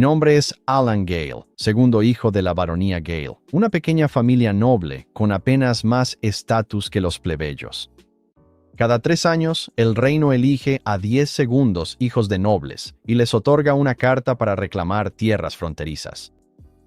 Mi nombre es Alan Gale, segundo hijo de la baronía Gale, una pequeña familia noble con apenas más estatus que los plebeyos. Cada 3 años, el reino elige a 10 segundos hijos de nobles y les otorga una carta para reclamar tierras fronterizas.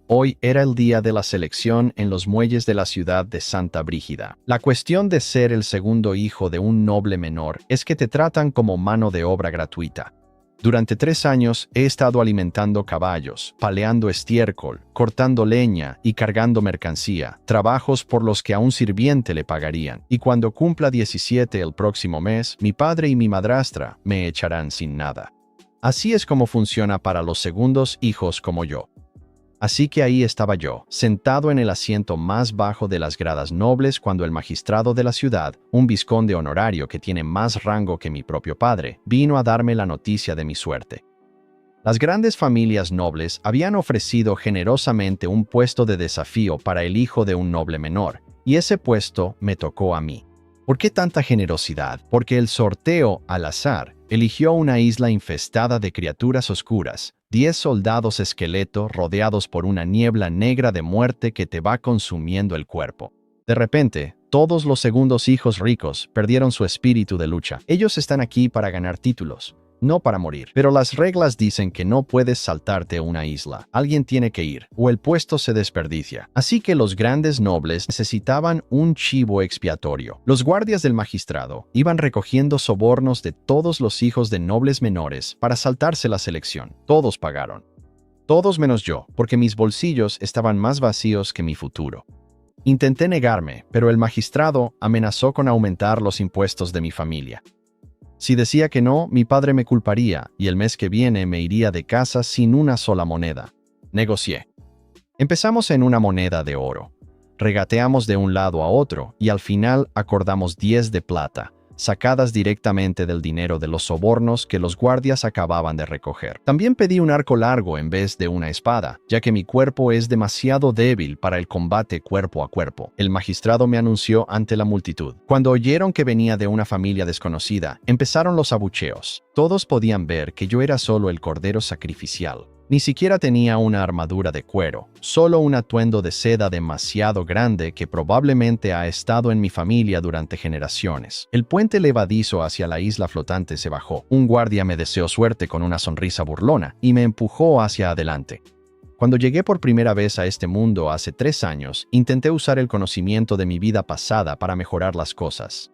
Hoy era el día de la selección en los muelles de la ciudad de Santa Brígida. La cuestión de ser el segundo hijo de un noble menor es que te tratan como mano de obra gratuita. Durante 3 años he estado alimentando caballos, paleando estiércol, cortando leña y cargando mercancía, trabajos por los que a un sirviente le pagarían. Y cuando cumpla 17 el próximo mes, mi padre y mi madrastra me echarán sin nada. Así es como funciona para los segundos hijos como yo. Así que ahí estaba yo, sentado en el asiento más bajo de las gradas nobles cuando el magistrado de la ciudad, un vizconde honorario que tiene más rango que mi propio padre, vino a darme la noticia de mi suerte. Las grandes familias nobles habían ofrecido generosamente un puesto de desafío para el hijo de un noble menor, y ese puesto me tocó a mí. ¿Por qué tanta generosidad? Porque el sorteo, al azar, eligió una isla infestada de criaturas oscuras, 10 soldados esqueleto rodeados por una niebla negra de muerte que te va consumiendo el cuerpo. De repente, todos los segundos hijos ricos perdieron su espíritu de lucha. Ellos están aquí para ganar títulos, no para morir. Pero las reglas dicen que no puedes saltarte una isla. Alguien tiene que ir, o el puesto se desperdicia. Así que los grandes nobles necesitaban un chivo expiatorio. Los guardias del magistrado iban recogiendo sobornos de todos los hijos de nobles menores para saltarse la selección. Todos pagaron. Todos menos yo, porque mis bolsillos estaban más vacíos que mi futuro. Intenté negarme, pero el magistrado amenazó con aumentar los impuestos de mi familia. Si decía que no, mi padre me culparía y el mes que viene me iría de casa sin una sola moneda. Negocié. Empezamos en una moneda de oro. Regateamos de un lado a otro y al final acordamos 10 de plata, sacadas directamente del dinero de los sobornos que los guardias acababan de recoger. También pedí un arco largo en vez de una espada, ya que mi cuerpo es demasiado débil para el combate cuerpo a cuerpo. El magistrado me anunció ante la multitud. Cuando oyeron que venía de una familia desconocida, empezaron los abucheos. Todos podían ver que yo era solo el cordero sacrificial. Ni siquiera tenía una armadura de cuero, solo un atuendo de seda demasiado grande que probablemente ha estado en mi familia durante generaciones. El puente levadizo hacia la isla flotante se bajó. Un guardia me deseó suerte con una sonrisa burlona y me empujó hacia adelante. Cuando llegué por primera vez a este mundo hace 3 años, intenté usar el conocimiento de mi vida pasada para mejorar las cosas.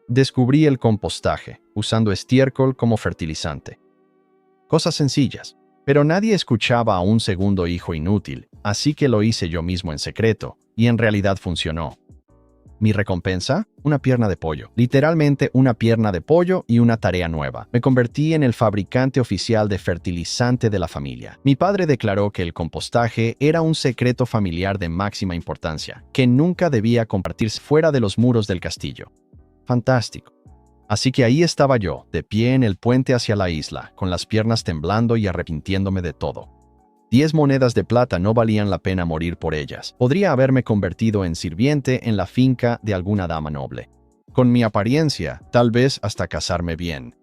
Descubrí el compostaje, usando estiércol como fertilizante. Cosas sencillas. Pero nadie escuchaba a un segundo hijo inútil, así que lo hice yo mismo en secreto, y en realidad funcionó. ¿Mi recompensa? Una pierna de pollo. Literalmente una pierna de pollo y una tarea nueva. Me convertí en el fabricante oficial de fertilizante de la familia. Mi padre declaró que el compostaje era un secreto familiar de máxima importancia, que nunca debía compartirse fuera de los muros del castillo. Fantástico. Así que ahí estaba yo, de pie en el puente hacia la isla, con las piernas temblando y arrepintiéndome de todo. 10 monedas de plata no valían la pena morir por ellas. Podría haberme convertido en sirviente en la finca de alguna dama noble. Con mi apariencia, tal vez hasta casarme bien.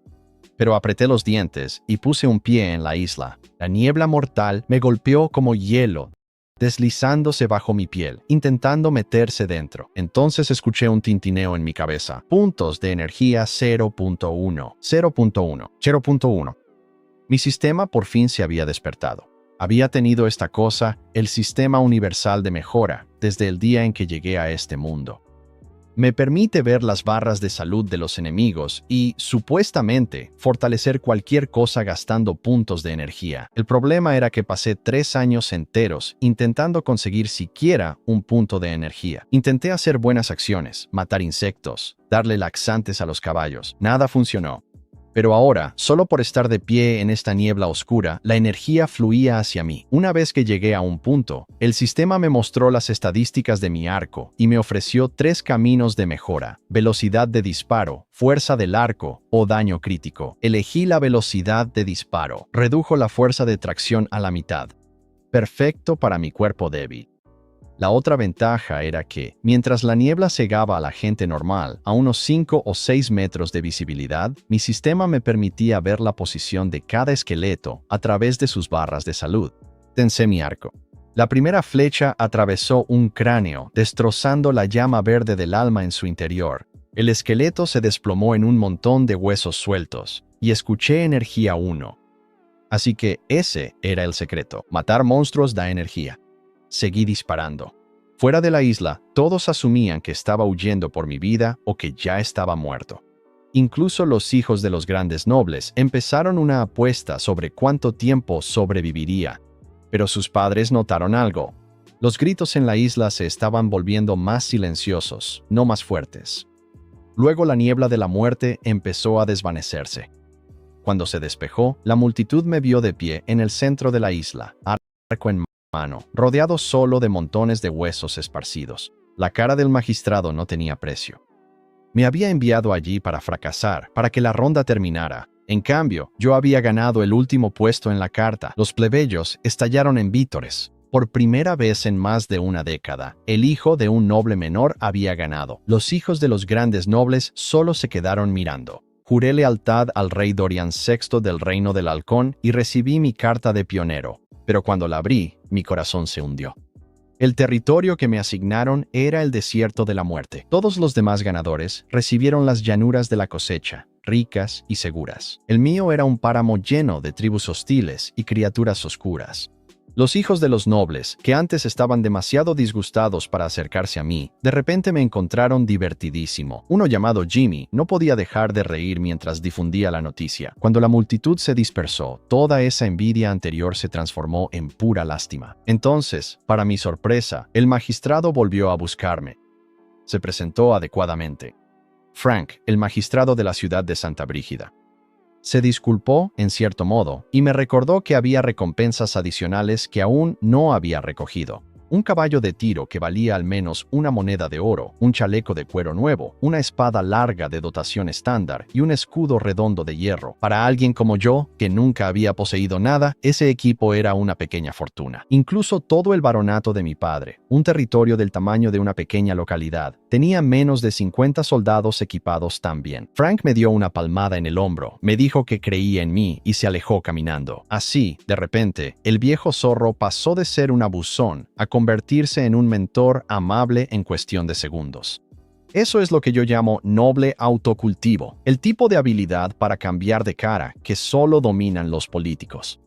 Pero apreté los dientes y puse un pie en la isla. La niebla mortal me golpeó como hielo, deslizándose bajo mi piel, intentando meterse dentro. Entonces escuché un tintineo en mi cabeza. Puntos de energía 0.1, 0.1, 0.1. Mi sistema por fin se había despertado. Había tenido esta cosa, el sistema universal de mejora, desde el día en que llegué a este mundo. Me permite ver las barras de salud de los enemigos y, supuestamente, fortalecer cualquier cosa gastando puntos de energía. El problema era que pasé 3 años enteros intentando conseguir siquiera un punto de energía. Intenté hacer buenas acciones, matar insectos, darle laxantes a los caballos. Nada funcionó. Pero ahora, solo por estar de pie en esta niebla oscura, la energía fluía hacia mí. Una vez que llegué a un punto, el sistema me mostró las estadísticas de mi arco y me ofreció 3 caminos de mejora: velocidad de disparo, fuerza del arco o daño crítico. Elegí la velocidad de disparo. Redujo la fuerza de tracción a la mitad. Perfecto para mi cuerpo débil. La otra ventaja era que, mientras la niebla cegaba a la gente normal a unos 5 o 6 metros de visibilidad, mi sistema me permitía ver la posición de cada esqueleto a través de sus barras de salud. Tensé mi arco. La primera flecha atravesó un cráneo, destrozando la llama verde del alma en su interior. El esqueleto se desplomó en un montón de huesos sueltos, y escuché energía 1. Así que ese era el secreto. Matar monstruos da energía. Seguí disparando. Fuera de la isla, todos asumían que estaba huyendo por mi vida o que ya estaba muerto. Incluso los hijos de los grandes nobles empezaron una apuesta sobre cuánto tiempo sobreviviría. Pero sus padres notaron algo. Los gritos en la isla se estaban volviendo más silenciosos, no más fuertes. Luego la niebla de la muerte empezó a desvanecerse. Cuando se despejó, la multitud me vio de pie en el centro de la isla, arco en mano, rodeado solo de montones de huesos esparcidos. La cara del magistrado no tenía precio. Me había enviado allí para fracasar, para que la ronda terminara. En cambio, yo había ganado el último puesto en la carta. Los plebeyos estallaron en vítores. Por primera vez en más de una década, el hijo de un noble menor había ganado. Los hijos de los grandes nobles solo se quedaron mirando. Juré lealtad al rey Dorian VI del Reino del Halcón y recibí mi carta de pionero. Pero cuando la abrí, mi corazón se hundió. El territorio que me asignaron era el desierto de la muerte. Todos los demás ganadores recibieron las llanuras de la cosecha, ricas y seguras. El mío era un páramo lleno de tribus hostiles y criaturas oscuras. Los hijos de los nobles, que antes estaban demasiado disgustados para acercarse a mí, de repente me encontraron divertidísimo. Uno llamado Jimmy no podía dejar de reír mientras difundía la noticia. Cuando la multitud se dispersó, toda esa envidia anterior se transformó en pura lástima. Entonces, para mi sorpresa, el magistrado volvió a buscarme. Se presentó adecuadamente. Frank, el magistrado de la ciudad de Santa Brígida. Se disculpó, en cierto modo, y me recordó que había recompensas adicionales que aún no había recogido. Un caballo de tiro que valía al menos una moneda de oro, un chaleco de cuero nuevo, una espada larga de dotación estándar y un escudo redondo de hierro. Para alguien como yo, que nunca había poseído nada, ese equipo era una pequeña fortuna. Incluso todo el baronato de mi padre, un territorio del tamaño de una pequeña localidad, tenía menos de 50 soldados equipados también. Frank me dio una palmada en el hombro, me dijo que creía en mí y se alejó caminando. Así, de repente, el viejo zorro pasó de ser un abusón a convertirse en un mentor amable en cuestión de segundos. Eso es lo que yo llamo noble autocultivo, el tipo de habilidad para cambiar de cara que solo dominan los políticos.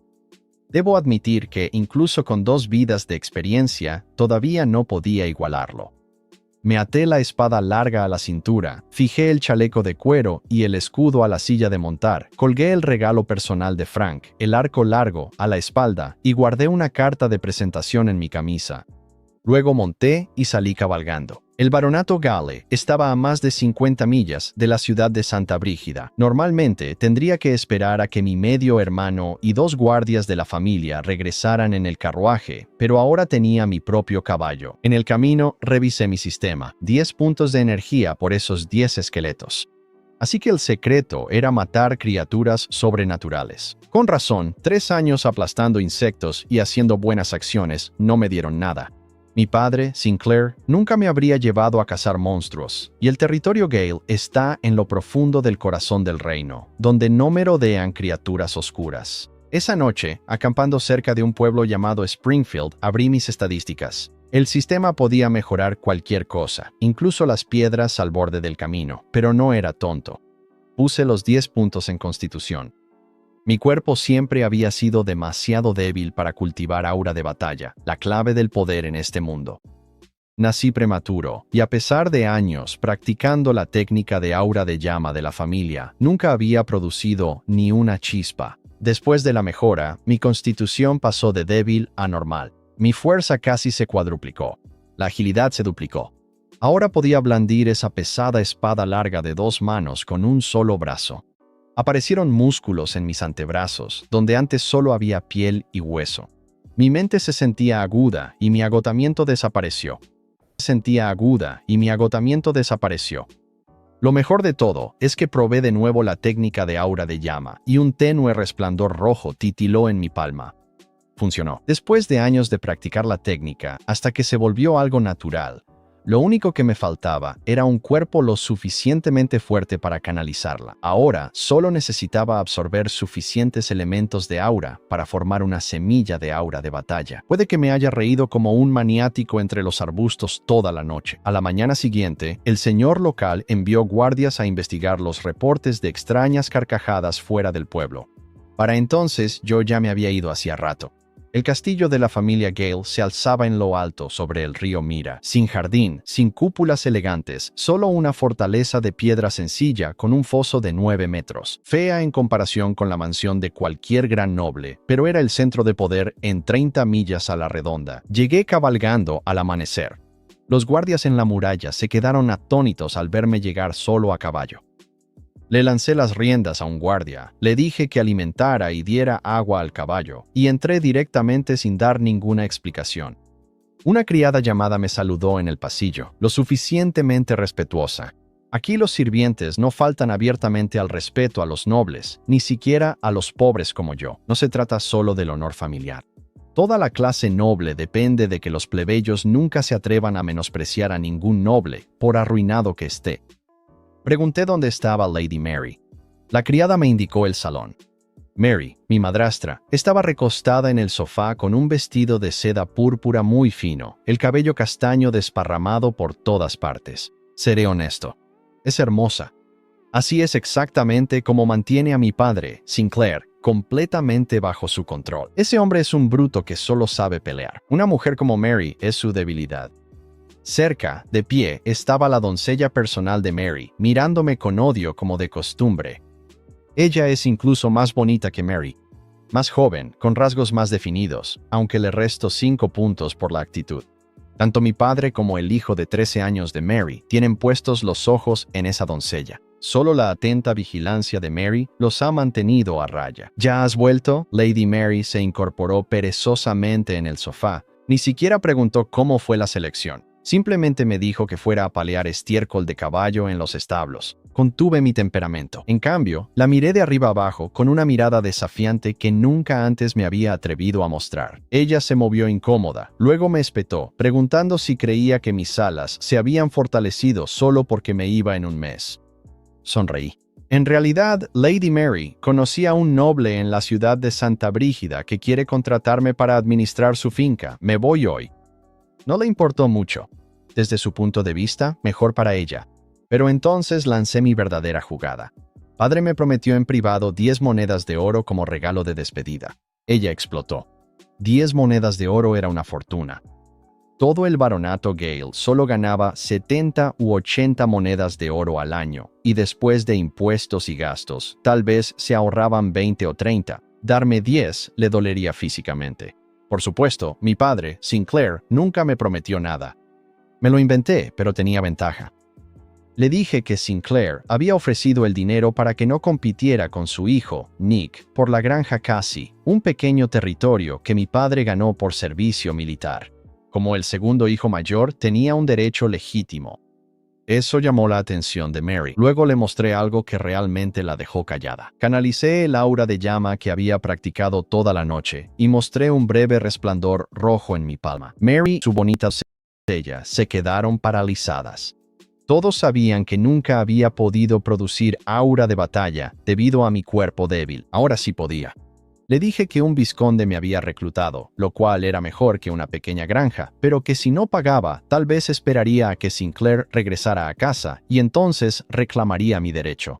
Debo admitir que, incluso con 2 vidas de experiencia, todavía no podía igualarlo. Me até la espada larga a la cintura, fijé el chaleco de cuero y el escudo a la silla de montar, colgué el regalo personal de Frank, el arco largo, a la espalda, y guardé una carta de presentación en mi camisa. Luego monté y salí cabalgando. El baronato Gale estaba a más de 50 millas de la ciudad de Santa Brígida. Normalmente tendría que esperar a que mi medio hermano y 2 guardias de la familia regresaran en el carruaje, pero ahora tenía mi propio caballo. En el camino revisé mi sistema, 10 puntos de energía por esos 10 esqueletos. Así que el secreto era matar criaturas sobrenaturales. Con razón, 3 años aplastando insectos y haciendo buenas acciones no me dieron nada. Mi padre, Sinclair, nunca me habría llevado a cazar monstruos, y el territorio Gale está en lo profundo del corazón del reino, donde no merodean criaturas oscuras. Esa noche, acampando cerca de un pueblo llamado Springfield, abrí mis estadísticas. El sistema podía mejorar cualquier cosa, incluso las piedras al borde del camino, pero no era tonto. Puse los 10 puntos en Constitución. Mi cuerpo siempre había sido demasiado débil para cultivar aura de batalla, la clave del poder en este mundo. Nací prematuro, y a pesar de años practicando la técnica de aura de llama de la familia, nunca había producido ni una chispa. Después de la mejora, mi constitución pasó de débil a normal. Mi fuerza casi se cuadruplicó. La agilidad se duplicó. Ahora podía blandir esa pesada espada larga de 2 manos con un solo brazo. Aparecieron músculos en mis antebrazos, donde antes solo había piel y hueso. Mi mente se sentía aguda y mi agotamiento desapareció. Lo mejor de todo es que probé de nuevo la técnica de aura de llama y un tenue resplandor rojo titiló en mi palma. Funcionó. Después de años de practicar la técnica, hasta que se volvió algo natural, lo único que me faltaba era un cuerpo lo suficientemente fuerte para canalizarla. Ahora solo necesitaba absorber suficientes elementos de aura para formar una semilla de aura de batalla. Puede que me haya reído como un maniático entre los arbustos toda la noche. A la mañana siguiente, el señor local envió guardias a investigar los reportes de extrañas carcajadas fuera del pueblo. Para entonces, yo ya me había ido hacía rato. El castillo de la familia Gale se alzaba en lo alto sobre el río Mira, sin jardín, sin cúpulas elegantes, solo una fortaleza de piedra sencilla con un foso de 9 metros. Fea en comparación con la mansión de cualquier gran noble, pero era el centro de poder en 30 millas a la redonda. Llegué cabalgando al amanecer. Los guardias en la muralla se quedaron atónitos al verme llegar solo a caballo. Le lancé las riendas a un guardia, le dije que alimentara y diera agua al caballo, y entré directamente sin dar ninguna explicación. Una criada llamada me saludó en el pasillo, lo suficientemente respetuosa. Aquí los sirvientes no faltan abiertamente al respeto a los nobles, ni siquiera a los pobres como yo. No se trata solo del honor familiar. Toda la clase noble depende de que los plebeyos nunca se atrevan a menospreciar a ningún noble, por arruinado que esté. Pregunté dónde estaba Lady Mary. La criada me indicó el salón. Mary, mi madrastra, estaba recostada en el sofá con un vestido de seda púrpura muy fino, el cabello castaño desparramado por todas partes. Seré honesto. Es hermosa. Así es exactamente como mantiene a mi padre, Sinclair, completamente bajo su control. Ese hombre es un bruto que solo sabe pelear. Una mujer como Mary es su debilidad. Cerca, de pie, estaba la doncella personal de Mary, mirándome con odio como de costumbre. Ella es incluso más bonita que Mary. Más joven, con rasgos más definidos, aunque le resto 5 puntos por la actitud. Tanto mi padre como el hijo de 13 años de Mary tienen puestos los ojos en esa doncella. Solo la atenta vigilancia de Mary los ha mantenido a raya. ¿Ya has vuelto? Lady Mary se incorporó perezosamente en el sofá. Ni siquiera preguntó cómo fue la selección. Simplemente me dijo que fuera a palear estiércol de caballo en los establos. Contuve mi temperamento. En cambio, la miré de arriba abajo con una mirada desafiante que nunca antes me había atrevido a mostrar. Ella se movió incómoda. Luego me espetó, preguntando si creía que mis alas se habían fortalecido solo porque me iba en un mes. Sonreí. En realidad, Lady Mary conocía a un noble en la ciudad de Santa Brígida que quiere contratarme para administrar su finca. Me voy hoy. No le importó mucho. Desde su punto de vista, mejor para ella. Pero entonces lancé mi verdadera jugada. Padre me prometió en privado 10 monedas de oro como regalo de despedida. Ella explotó. 10 monedas de oro era una fortuna. Todo el baronato Gale solo ganaba 70 u 80 monedas de oro al año, y después de impuestos y gastos, tal vez se ahorraban 20 o 30. Darme 10 le dolería físicamente. Por supuesto, mi padre, Sinclair, nunca me prometió nada. Me lo inventé, pero tenía ventaja. Le dije que Sinclair había ofrecido el dinero para que no compitiera con su hijo, Nick, por la granja Cassie, un pequeño territorio que mi padre ganó por servicio militar. Como el segundo hijo mayor, tenía un derecho legítimo. Eso llamó la atención de Mary. Luego le mostré algo que realmente la dejó callada. Canalicé el aura de llama que había practicado toda la noche y mostré un breve resplandor rojo en mi palma. Mary y su bonita doncella se quedaron paralizadas. Todos sabían que nunca había podido producir aura de batalla debido a mi cuerpo débil. Ahora sí podía. Le dije que un vizconde me había reclutado, lo cual era mejor que una pequeña granja, pero que si no pagaba, tal vez esperaría a que Sinclair regresara a casa y entonces reclamaría mi derecho.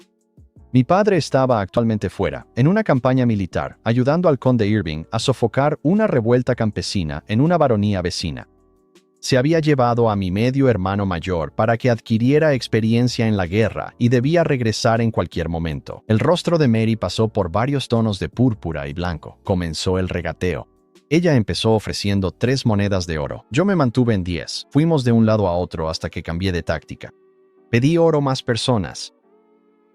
Mi padre estaba actualmente fuera, en una campaña militar, ayudando al conde Irving a sofocar una revuelta campesina en una baronía vecina. Se había llevado a mi medio hermano mayor para que adquiriera experiencia en la guerra y debía regresar en cualquier momento. El rostro de Mary pasó por varios tonos de púrpura y blanco. Comenzó el regateo. Ella empezó ofreciendo 3 monedas de oro. Yo me mantuve en 10. Fuimos de un lado a otro hasta que cambié de táctica. Pedí oro más personas.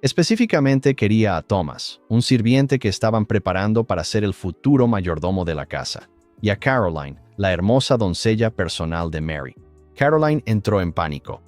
Específicamente quería a Thomas, un sirviente que estaban preparando para ser el futuro mayordomo de la casa, y a Caroline, la hermosa doncella personal de Mary. Caroline entró en pánico.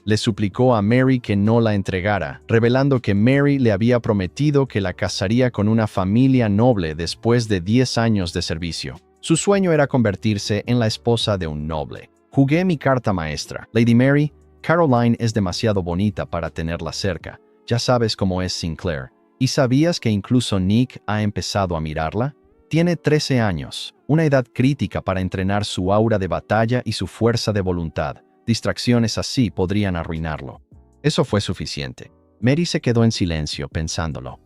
Le suplicó a Mary que no la entregara, revelando que Mary le había prometido que la casaría con una familia noble después de 10 años de servicio. Su sueño era convertirse en la esposa de un noble. Jugué mi carta maestra. Lady Mary, Caroline es demasiado bonita para tenerla cerca. Ya sabes cómo es Sinclair. ¿Y sabías que incluso Nick ha empezado a mirarla? Tiene 13 años, una edad crítica para entrenar su aura de batalla y su fuerza de voluntad. Distracciones así podrían arruinarlo. Eso fue suficiente. Mary se quedó en silencio, pensándolo.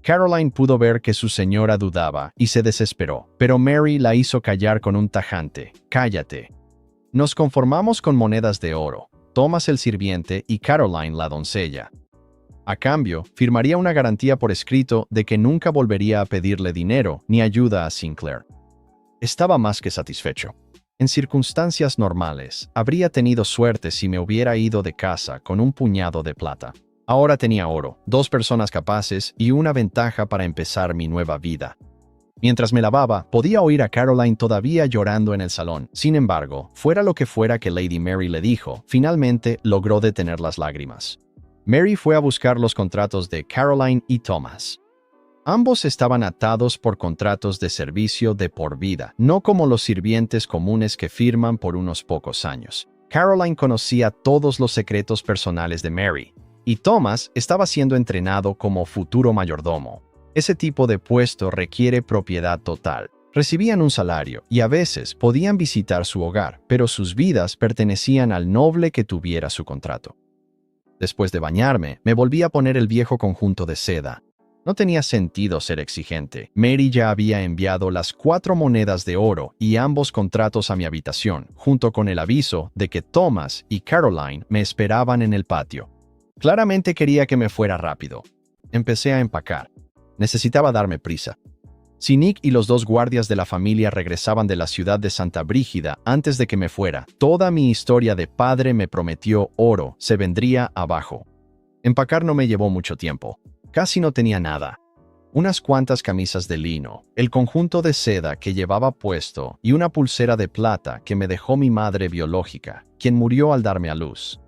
Caroline pudo ver que su señora dudaba y se desesperó, pero Mary la hizo callar con un tajante. «Cállate. Nos conformamos con monedas de oro. Thomas el sirviente y Caroline la doncella. A cambio, firmaría una garantía por escrito de que nunca volvería a pedirle dinero ni ayuda a Sinclair». Estaba más que satisfecho. En circunstancias normales, habría tenido suerte si me hubiera ido de casa con un puñado de plata. Ahora tenía oro, 2 personas capaces y una ventaja para empezar mi nueva vida. Mientras me lavaba, podía oír a Caroline todavía llorando en el salón. Sin embargo, fuera lo que fuera que Lady Mary le dijo, finalmente logró detener las lágrimas. Mary fue a buscar los contratos de Caroline y Thomas. Ambos estaban atados por contratos de servicio de por vida, no como los sirvientes comunes que firman por unos pocos años. Caroline conocía todos los secretos personales de Mary, y Thomas estaba siendo entrenado como futuro mayordomo. Ese tipo de puesto requiere propiedad total. Recibían un salario y a veces podían visitar su hogar, pero sus vidas pertenecían al noble que tuviera su contrato. Después de bañarme, me volví a poner el viejo conjunto de seda. No tenía sentido ser exigente. Mary ya había enviado las 4 monedas de oro y ambos contratos a mi habitación, junto con el aviso de que Thomas y Caroline me esperaban en el patio. Claramente quería que me fuera rápido. Empecé a empacar. Necesitaba darme prisa. Si Nick y los 2 guardias de la familia regresaban de la ciudad de Santa Brígida antes de que me fuera, toda mi historia de padre me prometió oro se vendría abajo. Empacar no me llevó mucho tiempo. Casi no tenía nada. Unas cuantas camisas de lino, el conjunto de seda que llevaba puesto y una pulsera de plata que me dejó mi madre biológica, quien murió al darme a luz.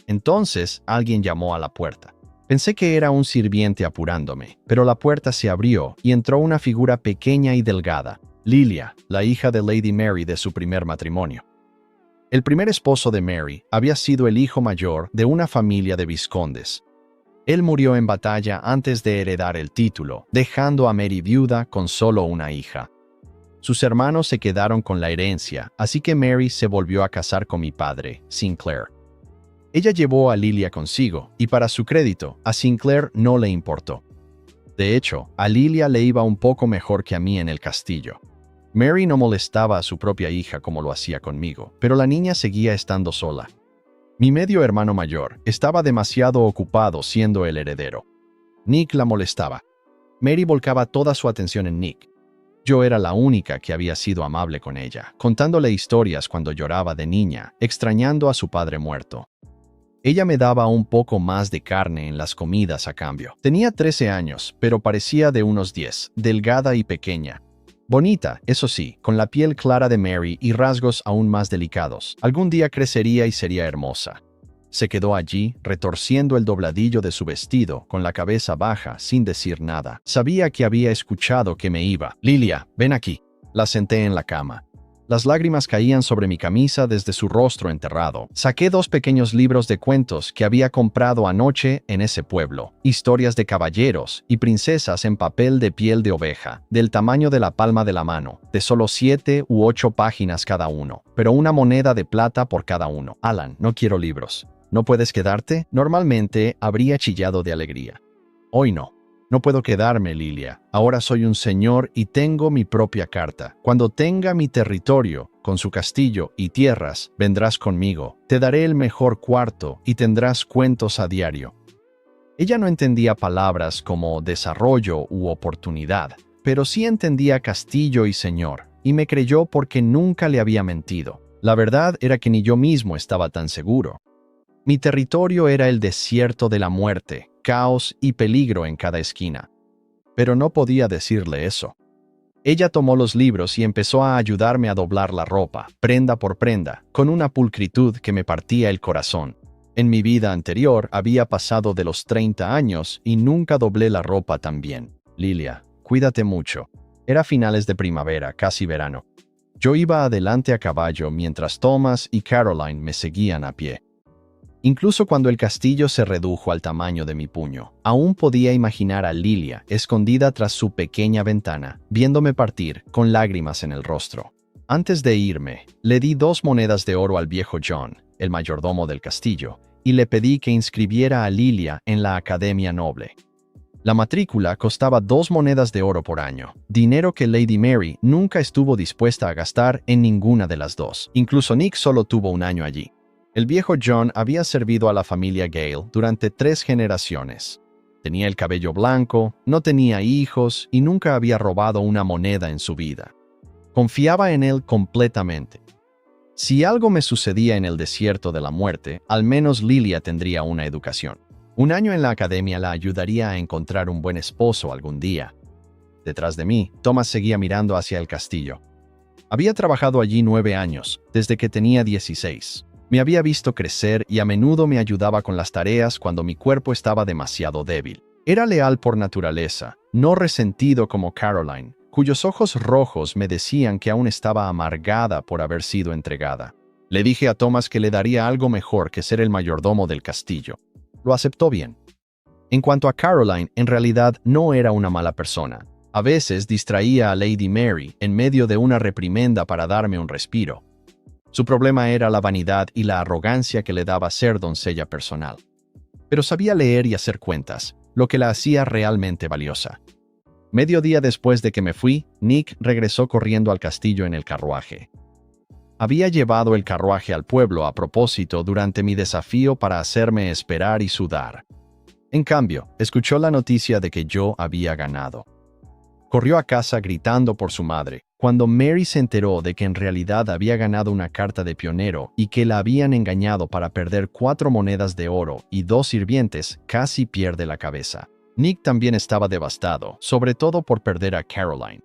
Entonces alguien llamó a la puerta. Pensé que era un sirviente apurándome, pero la puerta se abrió y entró una figura pequeña y delgada, Lilia, la hija de Lady Mary de su primer matrimonio. El primer esposo de Mary había sido el hijo mayor de una familia de vizcondes. Él murió en batalla antes de heredar el título, dejando a Mary viuda con solo una hija. Sus hermanos se quedaron con la herencia, así que Mary se volvió a casar con mi padre, Sinclair. Ella llevó a Lilia consigo, y para su crédito, a Sinclair no le importó. De hecho, a Lilia le iba un poco mejor que a mí en el castillo. Mary no molestaba a su propia hija como lo hacía conmigo, pero la niña seguía estando sola. Mi medio hermano mayor estaba demasiado ocupado siendo el heredero. Nick la molestaba. Mary volcaba toda su atención en Nick. Yo era la única que había sido amable con ella, contándole historias cuando lloraba de niña, extrañando a su padre muerto. Ella me daba un poco más de carne en las comidas a cambio. Tenía 13 años, pero parecía de unos 10, delgada y pequeña. Bonita, eso sí, con la piel clara de Mary y rasgos aún más delicados. Algún día crecería y sería hermosa. Se quedó allí, retorciendo el dobladillo de su vestido, con la cabeza baja, sin decir nada. Sabía que había escuchado que me iba. «Lilia, ven aquí». La senté en la cama. Las lágrimas caían sobre mi camisa desde su rostro enterrado. Saqué 2 pequeños libros de cuentos que había comprado anoche en ese pueblo. Historias de caballeros y princesas en papel de piel de oveja, del tamaño de la palma de la mano, de solo 7 u 8 páginas cada uno, pero una moneda de plata por cada uno. «Alan, no quiero libros». «¿No puedes quedarte?» Normalmente habría chillado de alegría. Hoy no. «No puedo quedarme, Lilia. Ahora soy un señor y tengo mi propia carta. Cuando tenga mi territorio, con su castillo y tierras, vendrás conmigo. Te daré el mejor cuarto y tendrás cuentos a diario». Ella no entendía palabras como desarrollo u oportunidad, pero sí entendía castillo y señor, y me creyó porque nunca le había mentido. La verdad era que ni yo mismo estaba tan seguro. Mi territorio era el desierto de la muerte, caos y peligro en cada esquina. Pero no podía decirle eso. Ella tomó los libros y empezó a ayudarme a doblar la ropa, prenda por prenda, con una pulcritud que me partía el corazón. En mi vida anterior había pasado de los 30 años y nunca doblé la ropa tan bien. «Lilia, cuídate mucho. Era finales de primavera, casi verano. Yo iba adelante a caballo mientras Thomas y Caroline me seguían a pie. Incluso cuando el castillo se redujo al tamaño de mi puño, aún podía imaginar a Lilia escondida tras su pequeña ventana, viéndome partir con lágrimas en el rostro. Antes de irme, le di 2 monedas de oro al viejo John, el mayordomo del castillo, y le pedí que inscribiera a Lilia en la Academia Noble. La matrícula costaba 2 monedas de oro por año, dinero que Lady Mary nunca estuvo dispuesta a gastar en ninguna de las dos. Incluso Nick solo tuvo un año allí. El viejo John había servido a la familia Gale durante 3 generaciones. Tenía el cabello blanco, no tenía hijos y nunca había robado una moneda en su vida. Confiaba en él completamente. Si algo me sucedía en el desierto de la muerte, al menos Lilia tendría una educación. Un año en la academia la ayudaría a encontrar un buen esposo algún día. Detrás de mí, Thomas seguía mirando hacia el castillo. Había trabajado allí 9 años, desde que tenía 16. Me había visto crecer y a menudo me ayudaba con las tareas cuando mi cuerpo estaba demasiado débil. Era leal por naturaleza, no resentido como Caroline, cuyos ojos rojos me decían que aún estaba amargada por haber sido entregada. Le dije a Thomas que le daría algo mejor que ser el mayordomo del castillo. Lo aceptó bien. En cuanto a Caroline, en realidad no era una mala persona. A veces distraía a Lady Mary en medio de una reprimenda para darme un respiro. Su problema era la vanidad y la arrogancia que le daba ser doncella personal. Pero sabía leer y hacer cuentas, lo que la hacía realmente valiosa. Medio día después de que me fui, Nick regresó corriendo al castillo en el carruaje. Había llevado el carruaje al pueblo a propósito durante mi desafío para hacerme esperar y sudar. En cambio, escuchó la noticia de que yo había ganado. Corrió a casa gritando por su madre. Cuando Mary se enteró de que en realidad había ganado una carta de pionero y que la habían engañado para perder 4 monedas de oro y 2 sirvientes, casi pierde la cabeza. Nick también estaba devastado, sobre todo por perder a Caroline.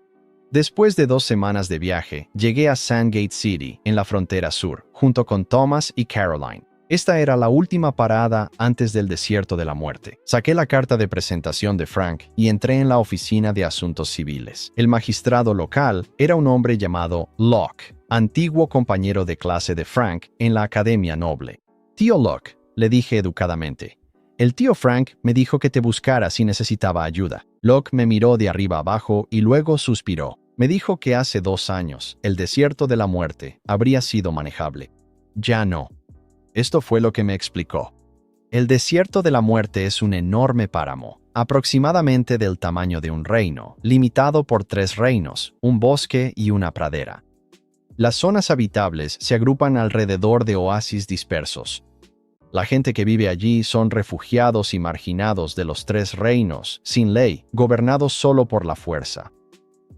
Después de 2 semanas de viaje, llegué a Sandgate City, en la frontera sur, junto con Thomas y Caroline. Esta era la última parada antes del desierto de la muerte. Saqué la carta de presentación de Frank y entré en la oficina de asuntos civiles. El magistrado local era un hombre llamado Locke, antiguo compañero de clase de Frank en la Academia Noble. «Tío Locke», le dije educadamente. «El tío Frank me dijo que te buscara si necesitaba ayuda». Locke me miró de arriba abajo y luego suspiró. Me dijo que hace 2 años, el desierto de la muerte habría sido manejable. Ya no. Esto fue lo que me explicó. El desierto de la muerte es un enorme páramo, aproximadamente del tamaño de un reino, limitado por 3 reinos, un bosque y una pradera. Las zonas habitables se agrupan alrededor de oasis dispersos. La gente que vive allí son refugiados y marginados de los 3 reinos, sin ley, gobernados solo por la fuerza.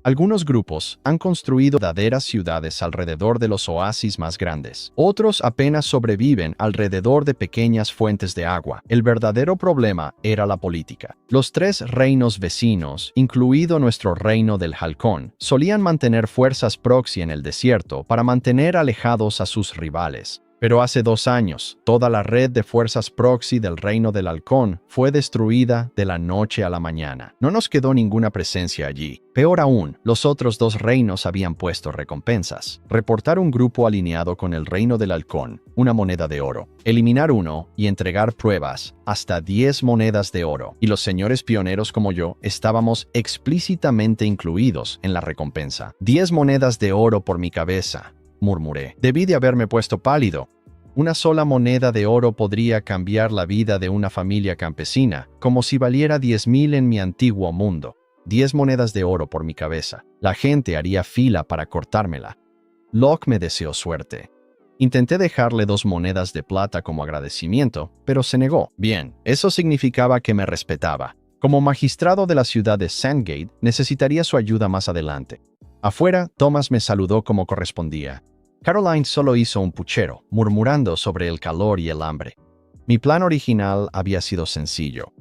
Algunos grupos han construido verdaderas ciudades alrededor de los oasis más grandes. Otros apenas sobreviven alrededor de pequeñas fuentes de agua. El verdadero problema era la política. Los 3 reinos vecinos, incluido nuestro reino del Halcón, solían mantener fuerzas proxy en el desierto para mantener alejados a sus rivales. Pero hace 2 años, toda la red de fuerzas proxy del Reino del Halcón fue destruida de la noche a la mañana. No nos quedó ninguna presencia allí. Peor aún, los otros 2 reinos habían puesto recompensas. Reportar un grupo alineado con el Reino del Halcón, una moneda de oro. Eliminar uno y entregar pruebas, hasta 10 monedas de oro. Y los señores pioneros como yo estábamos explícitamente incluidos en la recompensa. 10 monedas de oro por mi cabeza, murmuré. Debí de haberme puesto pálido. Una sola moneda de oro podría cambiar la vida de una familia campesina, como si valiera 10,000 en mi antiguo mundo. 10 monedas de oro por mi cabeza. La gente haría fila para cortármela. Locke me deseó suerte. Intenté dejarle 2 monedas de plata como agradecimiento, pero se negó. Bien, eso significaba que me respetaba. Como magistrado de la ciudad de Sandgate, necesitaría su ayuda más adelante. Afuera, Thomas me saludó como correspondía. Caroline solo hizo un puchero, murmurando sobre el calor y el hambre. Mi plan original había sido sencillo.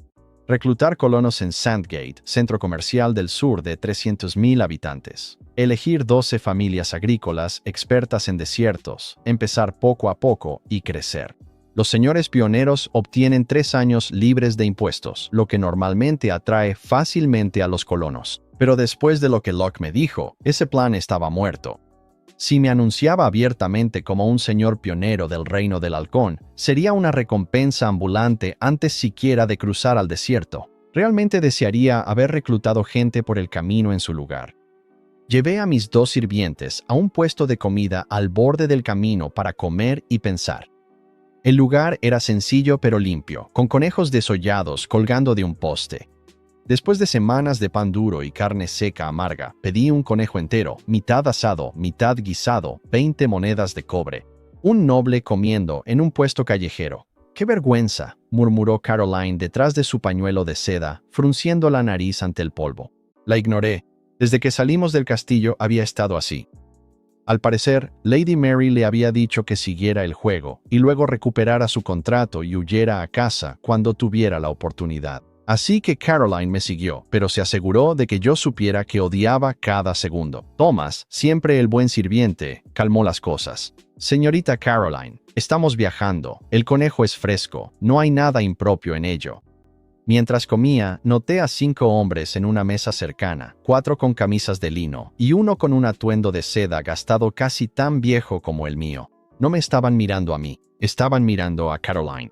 Reclutar colonos en Sandgate, centro comercial del sur de 300,000 habitantes. Elegir 12 familias agrícolas expertas en desiertos, empezar poco a poco y crecer. Los señores pioneros obtienen 3 años libres de impuestos, lo que normalmente atrae fácilmente a los colonos. Pero después de lo que Locke me dijo, ese plan estaba muerto. Si me anunciaba abiertamente como un señor pionero del reino del halcón, sería una recompensa ambulante antes siquiera de cruzar al desierto. Realmente desearía haber reclutado gente por el camino en su lugar. Llevé a mis 2 sirvientes a un puesto de comida al borde del camino para comer y pensar. El lugar era sencillo pero limpio, con conejos desollados colgando de un poste. Después de semanas de pan duro y carne seca amarga, pedí un conejo entero, mitad asado, mitad guisado, 20 monedas de cobre. Un noble comiendo en un puesto callejero. ¡Qué vergüenza!, murmuró Caroline detrás de su pañuelo de seda, frunciendo la nariz ante el polvo. La ignoré. Desde que salimos del castillo había estado así. Al parecer, Lady Mary le había dicho que siguiera el juego y luego recuperara su contrato y huyera a casa cuando tuviera la oportunidad. Así que Caroline me siguió, pero se aseguró de que yo supiera que odiaba cada segundo. Thomas, siempre el buen sirviente, calmó las cosas. Señorita Caroline, estamos viajando, el conejo es fresco, no hay nada impropio en ello. Mientras comía, noté a 5 hombres en una mesa cercana, 4 con camisas de lino y uno con un atuendo de seda gastado casi tan viejo como el mío. No me estaban mirando a mí, estaban mirando a Caroline.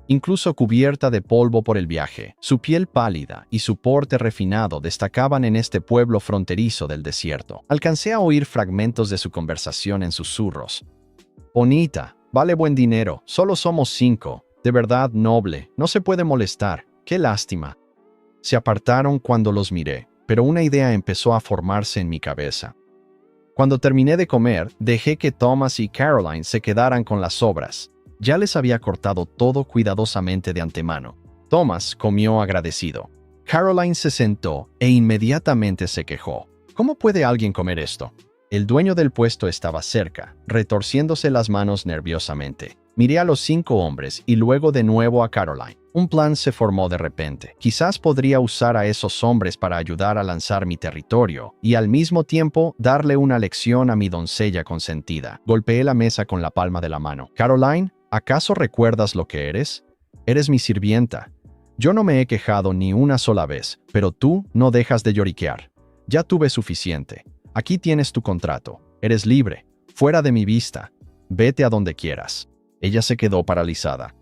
Incluso cubierta de polvo por el viaje, su piel pálida y su porte refinado destacaban en este pueblo fronterizo del desierto. Alcancé a oír fragmentos de su conversación en susurros. Bonita, vale buen dinero, solo somos 5. De verdad noble, no se puede molestar. ¡Qué lástima! Se apartaron cuando los miré, pero una idea empezó a formarse en mi cabeza. Cuando terminé de comer, dejé que Thomas y Caroline se quedaran con las sobras. Ya les había cortado todo cuidadosamente de antemano. Thomas comió agradecido. Caroline se sentó e inmediatamente se quejó. ¿Cómo puede alguien comer esto? El dueño del puesto estaba cerca, retorciéndose las manos nerviosamente. Miré a los 5 hombres y luego de nuevo a Caroline. Un plan se formó de repente. Quizás podría usar a esos hombres para ayudar a lanzar mi territorio y al mismo tiempo darle una lección a mi doncella consentida. Golpeé la mesa con la palma de la mano. Caroline, ¿acaso recuerdas lo que eres? Eres mi sirvienta. Yo no me he quejado ni una sola vez, pero tú no dejas de lloriquear. Ya tuve suficiente. Aquí tienes tu contrato. Eres libre. Fuera de mi vista. Vete a donde quieras. Ella se quedó paralizada.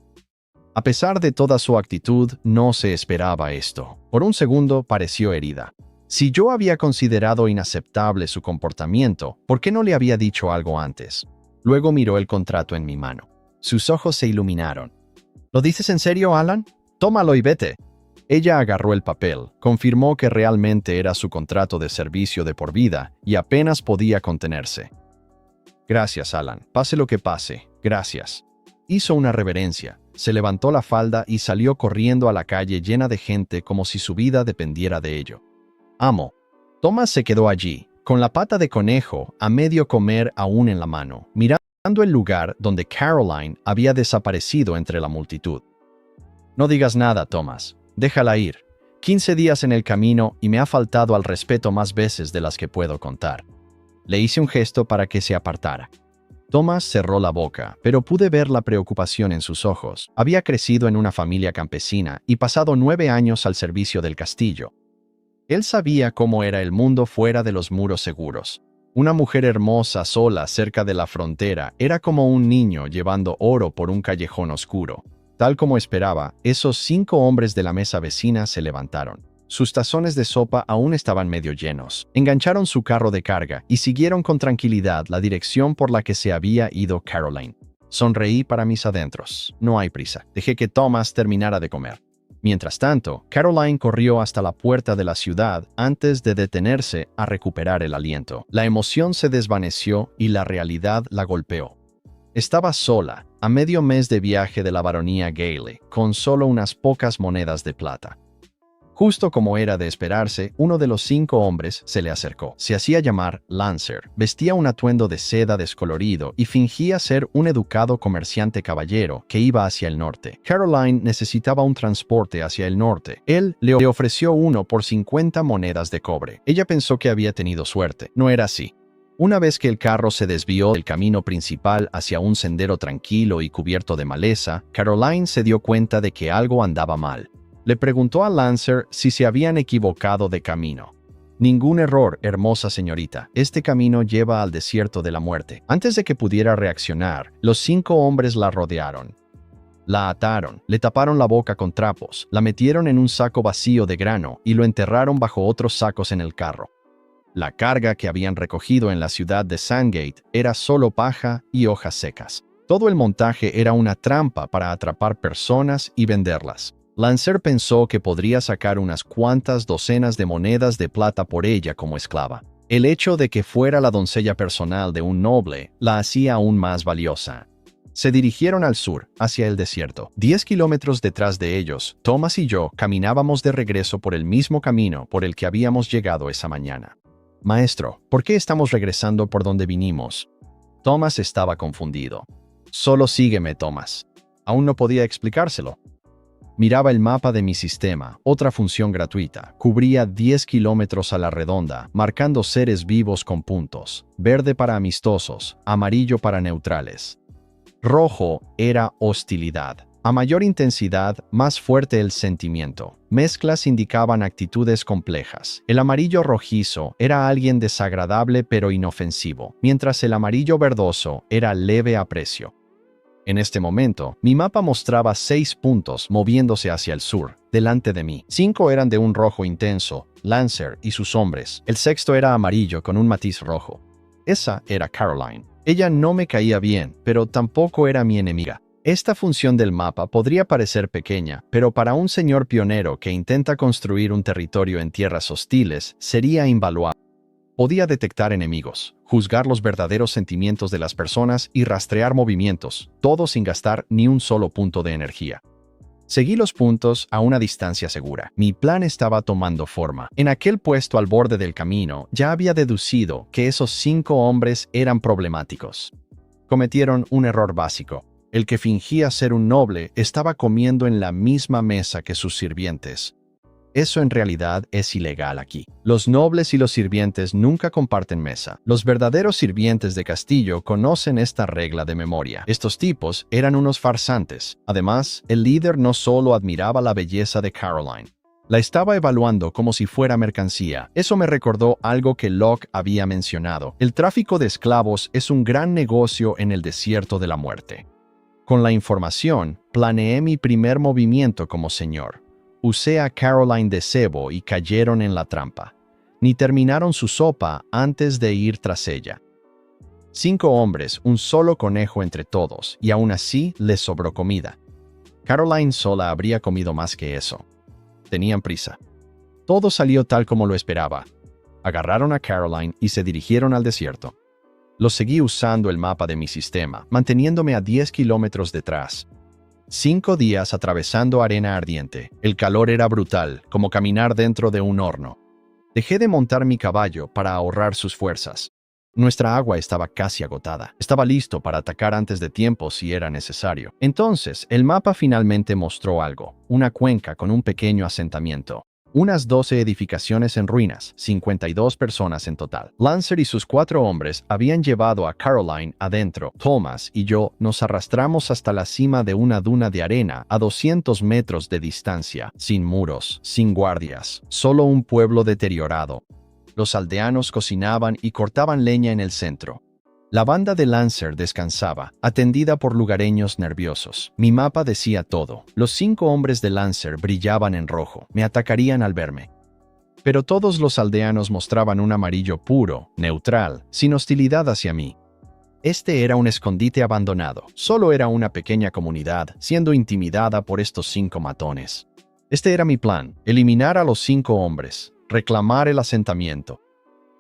A pesar de toda su actitud, no se esperaba esto. Por un segundo pareció herida. Si yo había considerado inaceptable su comportamiento, ¿por qué no le había dicho algo antes? Luego miró el contrato en mi mano. Sus ojos se iluminaron. ¿Lo dices en serio, Alan? Tómalo y vete. Ella agarró el papel, confirmó que realmente era su contrato de servicio de por vida y apenas podía contenerse. Gracias, Alan. Pase lo que pase. Gracias. Hizo una reverencia, se levantó la falda y salió corriendo a la calle llena de gente como si su vida dependiera de ello. Amo. Thomas se quedó allí, con la pata de conejo a medio comer aún en la mano, mirando el lugar donde Caroline había desaparecido entre la multitud. No digas nada, Thomas. Déjala ir. 15 días en el camino y me ha faltado al respeto más veces de las que puedo contar. Le hice un gesto para que se apartara. Thomas cerró la boca, pero pude ver la preocupación en sus ojos. Había crecido en una familia campesina y pasado 9 años al servicio del castillo. Él sabía cómo era el mundo fuera de los muros seguros. Una mujer hermosa sola cerca de la frontera era como un niño llevando oro por un callejón oscuro. Tal como esperaba, esos 5 hombres de la mesa vecina se levantaron. Sus tazones de sopa aún estaban medio llenos. Engancharon su carro de carga y siguieron con tranquilidad la dirección por la que se había ido Caroline. Sonreí para mis adentros. No hay prisa. Dejé que Thomas terminara de comer. Mientras tanto, Caroline corrió hasta la puerta de la ciudad antes de detenerse a recuperar el aliento. La emoción se desvaneció y la realidad la golpeó. Estaba sola, a medio mes de viaje de la baronía Gale, con solo unas pocas monedas de plata. Justo como era de esperarse, uno de los 5 hombres se le acercó. Se hacía llamar Lancer, vestía un atuendo de seda descolorido y fingía ser un educado comerciante caballero que iba hacia el norte. Caroline necesitaba un transporte hacia el norte. Él le ofreció uno por 50 monedas de cobre. Ella pensó que había tenido suerte. No era así. Una vez que el carro se desvió del camino principal hacia un sendero tranquilo y cubierto de maleza, Caroline se dio cuenta de que algo andaba mal. Le preguntó a Lancer si se habían equivocado de camino. Ningún error, hermosa señorita. Este camino lleva al desierto de la muerte. Antes de que pudiera reaccionar, los 5 hombres la rodearon. La ataron, le taparon la boca con trapos, la metieron en un saco vacío de grano y lo enterraron bajo otros sacos en el carro. La carga que habían recogido en la ciudad de Sandgate era solo paja y hojas secas. Todo el montaje era una trampa para atrapar personas y venderlas. Lancer pensó que podría sacar unas cuantas docenas de monedas de plata por ella como esclava. El hecho de que fuera la doncella personal de un noble la hacía aún más valiosa. Se dirigieron al sur, hacia el desierto. 10 kilómetros detrás de ellos, Thomas y yo caminábamos de regreso por el mismo camino por el que habíamos llegado esa mañana. Maestro, ¿por qué estamos regresando por donde vinimos? Thomas estaba confundido. Solo sígueme, Thomas. Aún no podía explicárselo. Miraba el mapa de mi sistema, otra función gratuita. Cubría 10 kilómetros a la redonda, marcando seres vivos con puntos. Verde para amistosos, amarillo para neutrales. Rojo era hostilidad. A mayor intensidad, más fuerte el sentimiento. Mezclas indicaban actitudes complejas. El amarillo rojizo era alguien desagradable pero inofensivo, mientras el amarillo verdoso era leve aprecio. En este momento, mi mapa mostraba 6 puntos moviéndose hacia el sur, delante de mí. 5 eran de un rojo intenso, Lancer y sus hombres. El sexto era amarillo con un matiz rojo. Esa era Caroline. Ella no me caía bien, pero tampoco era mi enemiga. Esta función del mapa podría parecer pequeña, pero para un señor pionero que intenta construir un territorio en tierras hostiles, sería invaluable. Podía detectar enemigos, juzgar los verdaderos sentimientos de las personas y rastrear movimientos, todo sin gastar ni un solo punto de energía. Seguí los puntos a una distancia segura. Mi plan estaba tomando forma. En aquel puesto al borde del camino, ya había deducido que esos 5 hombres eran problemáticos. Cometieron un error básico. El que fingía ser un noble estaba comiendo en la misma mesa que sus sirvientes. Eso en realidad es ilegal aquí. Los nobles y los sirvientes nunca comparten mesa. Los verdaderos sirvientes de Castillo conocen esta regla de memoria. Estos tipos eran unos farsantes. Además, el líder no solo admiraba la belleza de Caroline. La estaba evaluando como si fuera mercancía. Eso me recordó algo que Locke había mencionado. El tráfico de esclavos es un gran negocio en el desierto de la muerte. Con la información, planeé mi primer movimiento como señor. Usé a Caroline de cebo y cayeron en la trampa. Ni terminaron su sopa antes de ir tras ella. 5 hombres, un solo conejo entre todos, y aún así les sobró comida. Caroline sola habría comido más que eso. Tenían prisa. Todo salió tal como lo esperaba. Agarraron a Caroline y se dirigieron al desierto. Lo seguí usando el mapa de mi sistema, manteniéndome a 10 kilómetros detrás. 5 días atravesando arena ardiente. El calor era brutal, como caminar dentro de un horno. Dejé de montar mi caballo para ahorrar sus fuerzas. Nuestra agua estaba casi agotada. Estaba listo para atacar antes de tiempo si era necesario. Entonces, el mapa finalmente mostró algo. Una cuenca con un pequeño asentamiento. Unas 12 edificaciones en ruinas, 52 personas en total. Lancer y sus 4 hombres habían llevado a Caroline adentro. Thomas y yo nos arrastramos hasta la cima de una duna de arena a 200 metros de distancia, sin muros, sin guardias, solo un pueblo deteriorado. Los aldeanos cocinaban y cortaban leña en el centro. La banda de Lancer descansaba, atendida por lugareños nerviosos. Mi mapa decía todo. Los 5 hombres de Lancer brillaban en rojo. Me atacarían al verme. Pero todos los aldeanos mostraban un amarillo puro, neutral, sin hostilidad hacia mí. Este era un escondite abandonado. Solo era una pequeña comunidad, siendo intimidada por estos 5 matones. Este era mi plan: eliminar a los 5 hombres, reclamar el asentamiento.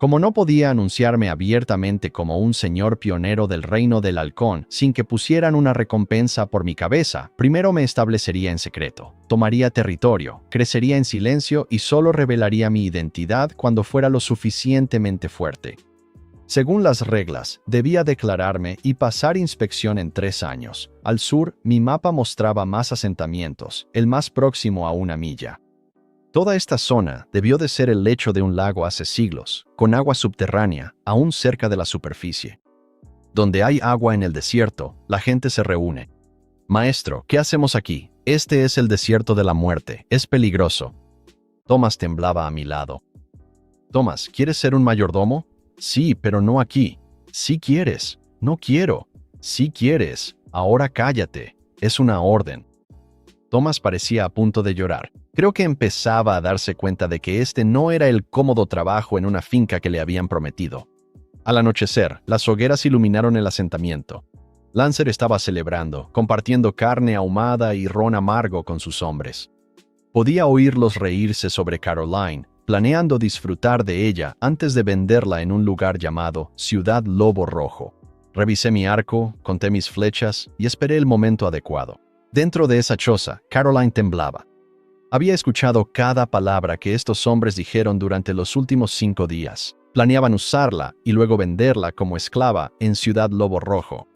Como no podía anunciarme abiertamente como un señor pionero del reino del halcón sin que pusieran una recompensa por mi cabeza, primero me establecería en secreto, tomaría territorio, crecería en silencio y solo revelaría mi identidad cuando fuera lo suficientemente fuerte. Según las reglas, debía declararme y pasar inspección en 3 años. Al sur, mi mapa mostraba más asentamientos, el más próximo a 1 milla. Toda esta zona debió de ser el lecho de un lago hace siglos, con agua subterránea, aún cerca de la superficie. Donde hay agua en el desierto, la gente se reúne. Maestro, ¿qué hacemos aquí? Este es el desierto de la muerte, es peligroso. Thomas temblaba a mi lado. Thomas, ¿quieres ser un mayordomo? Sí, pero no aquí. Sí quieres. No quiero. Sí quieres. Ahora cállate. Es una orden. Thomas parecía a punto de llorar. Creo que empezaba a darse cuenta de que este no era el cómodo trabajo en una finca que le habían prometido. Al anochecer, las hogueras iluminaron el asentamiento. Lancer estaba celebrando, compartiendo carne ahumada y ron amargo con sus hombres. Podía oírlos reírse sobre Caroline, planeando disfrutar de ella antes de venderla en un lugar llamado Ciudad Lobo Rojo. Revisé mi arco, conté mis flechas y esperé el momento adecuado. Dentro de esa choza, Caroline temblaba. Había escuchado cada palabra que estos hombres dijeron durante los últimos 5 días. Planeaban usarla y luego venderla como esclava en Ciudad Lobo Rojo.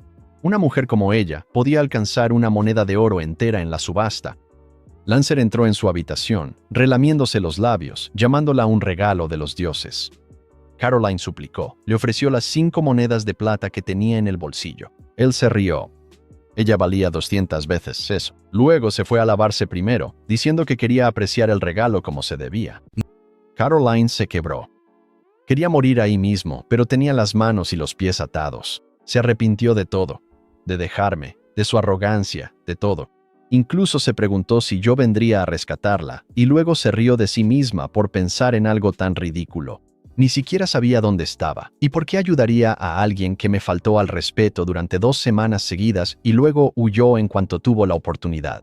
Una mujer como ella podía alcanzar una moneda de oro entera en la subasta. Lancer entró en su habitación, relamiéndose los labios, llamándola un regalo de los dioses. Caroline suplicó. Le ofreció las 5 monedas de plata que tenía en el bolsillo. Él se rió. Ella valía 200 veces eso. Luego se fue a lavarse primero, diciendo que quería apreciar el regalo como se debía. Caroline se quebró. Quería morir ahí mismo, pero tenía las manos y los pies atados. Se arrepintió de todo, de dejarme, de su arrogancia, de todo. Incluso se preguntó si yo vendría a rescatarla, y luego se rió de sí misma por pensar en algo tan ridículo. Ni siquiera sabía dónde estaba, y por qué ayudaría a alguien que me faltó al respeto durante 2 semanas seguidas y luego huyó en cuanto tuvo la oportunidad.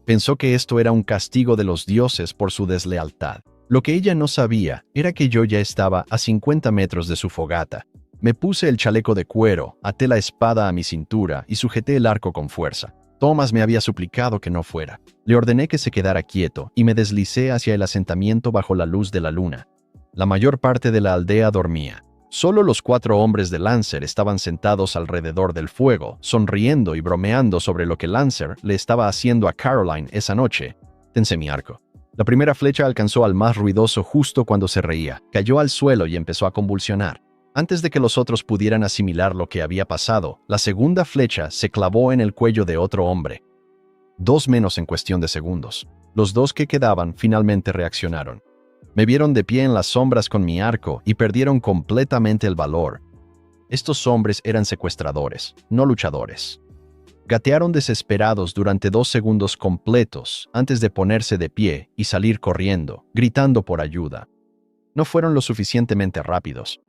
Pensó que esto era un castigo de los dioses por su deslealtad. Lo que ella no sabía era que yo ya estaba a 50 metros de su fogata. Me puse el chaleco de cuero, até la espada a mi cintura y sujeté el arco con fuerza. Thomas me había suplicado que no fuera. Le ordené que se quedara quieto y me deslicé hacia el asentamiento bajo la luz de la luna. La mayor parte de la aldea dormía. Solo los 4 hombres de Lancer estaban sentados alrededor del fuego, sonriendo y bromeando sobre lo que Lancer le estaba haciendo a Caroline esa noche. Tensé mi arco. La primera flecha alcanzó al más ruidoso justo cuando se reía. Cayó al suelo y empezó a convulsionar. Antes de que los otros pudieran asimilar lo que había pasado, la segunda flecha se clavó en el cuello de otro hombre. 2 menos en cuestión de segundos. Los 2 que quedaban finalmente reaccionaron. Me vieron de pie en las sombras con mi arco y perdieron completamente el valor. Estos hombres eran secuestradores, no luchadores. Gatearon desesperados durante 2 segundos completos antes de ponerse de pie y salir corriendo, gritando por ayuda. No fueron lo suficientemente rápidos.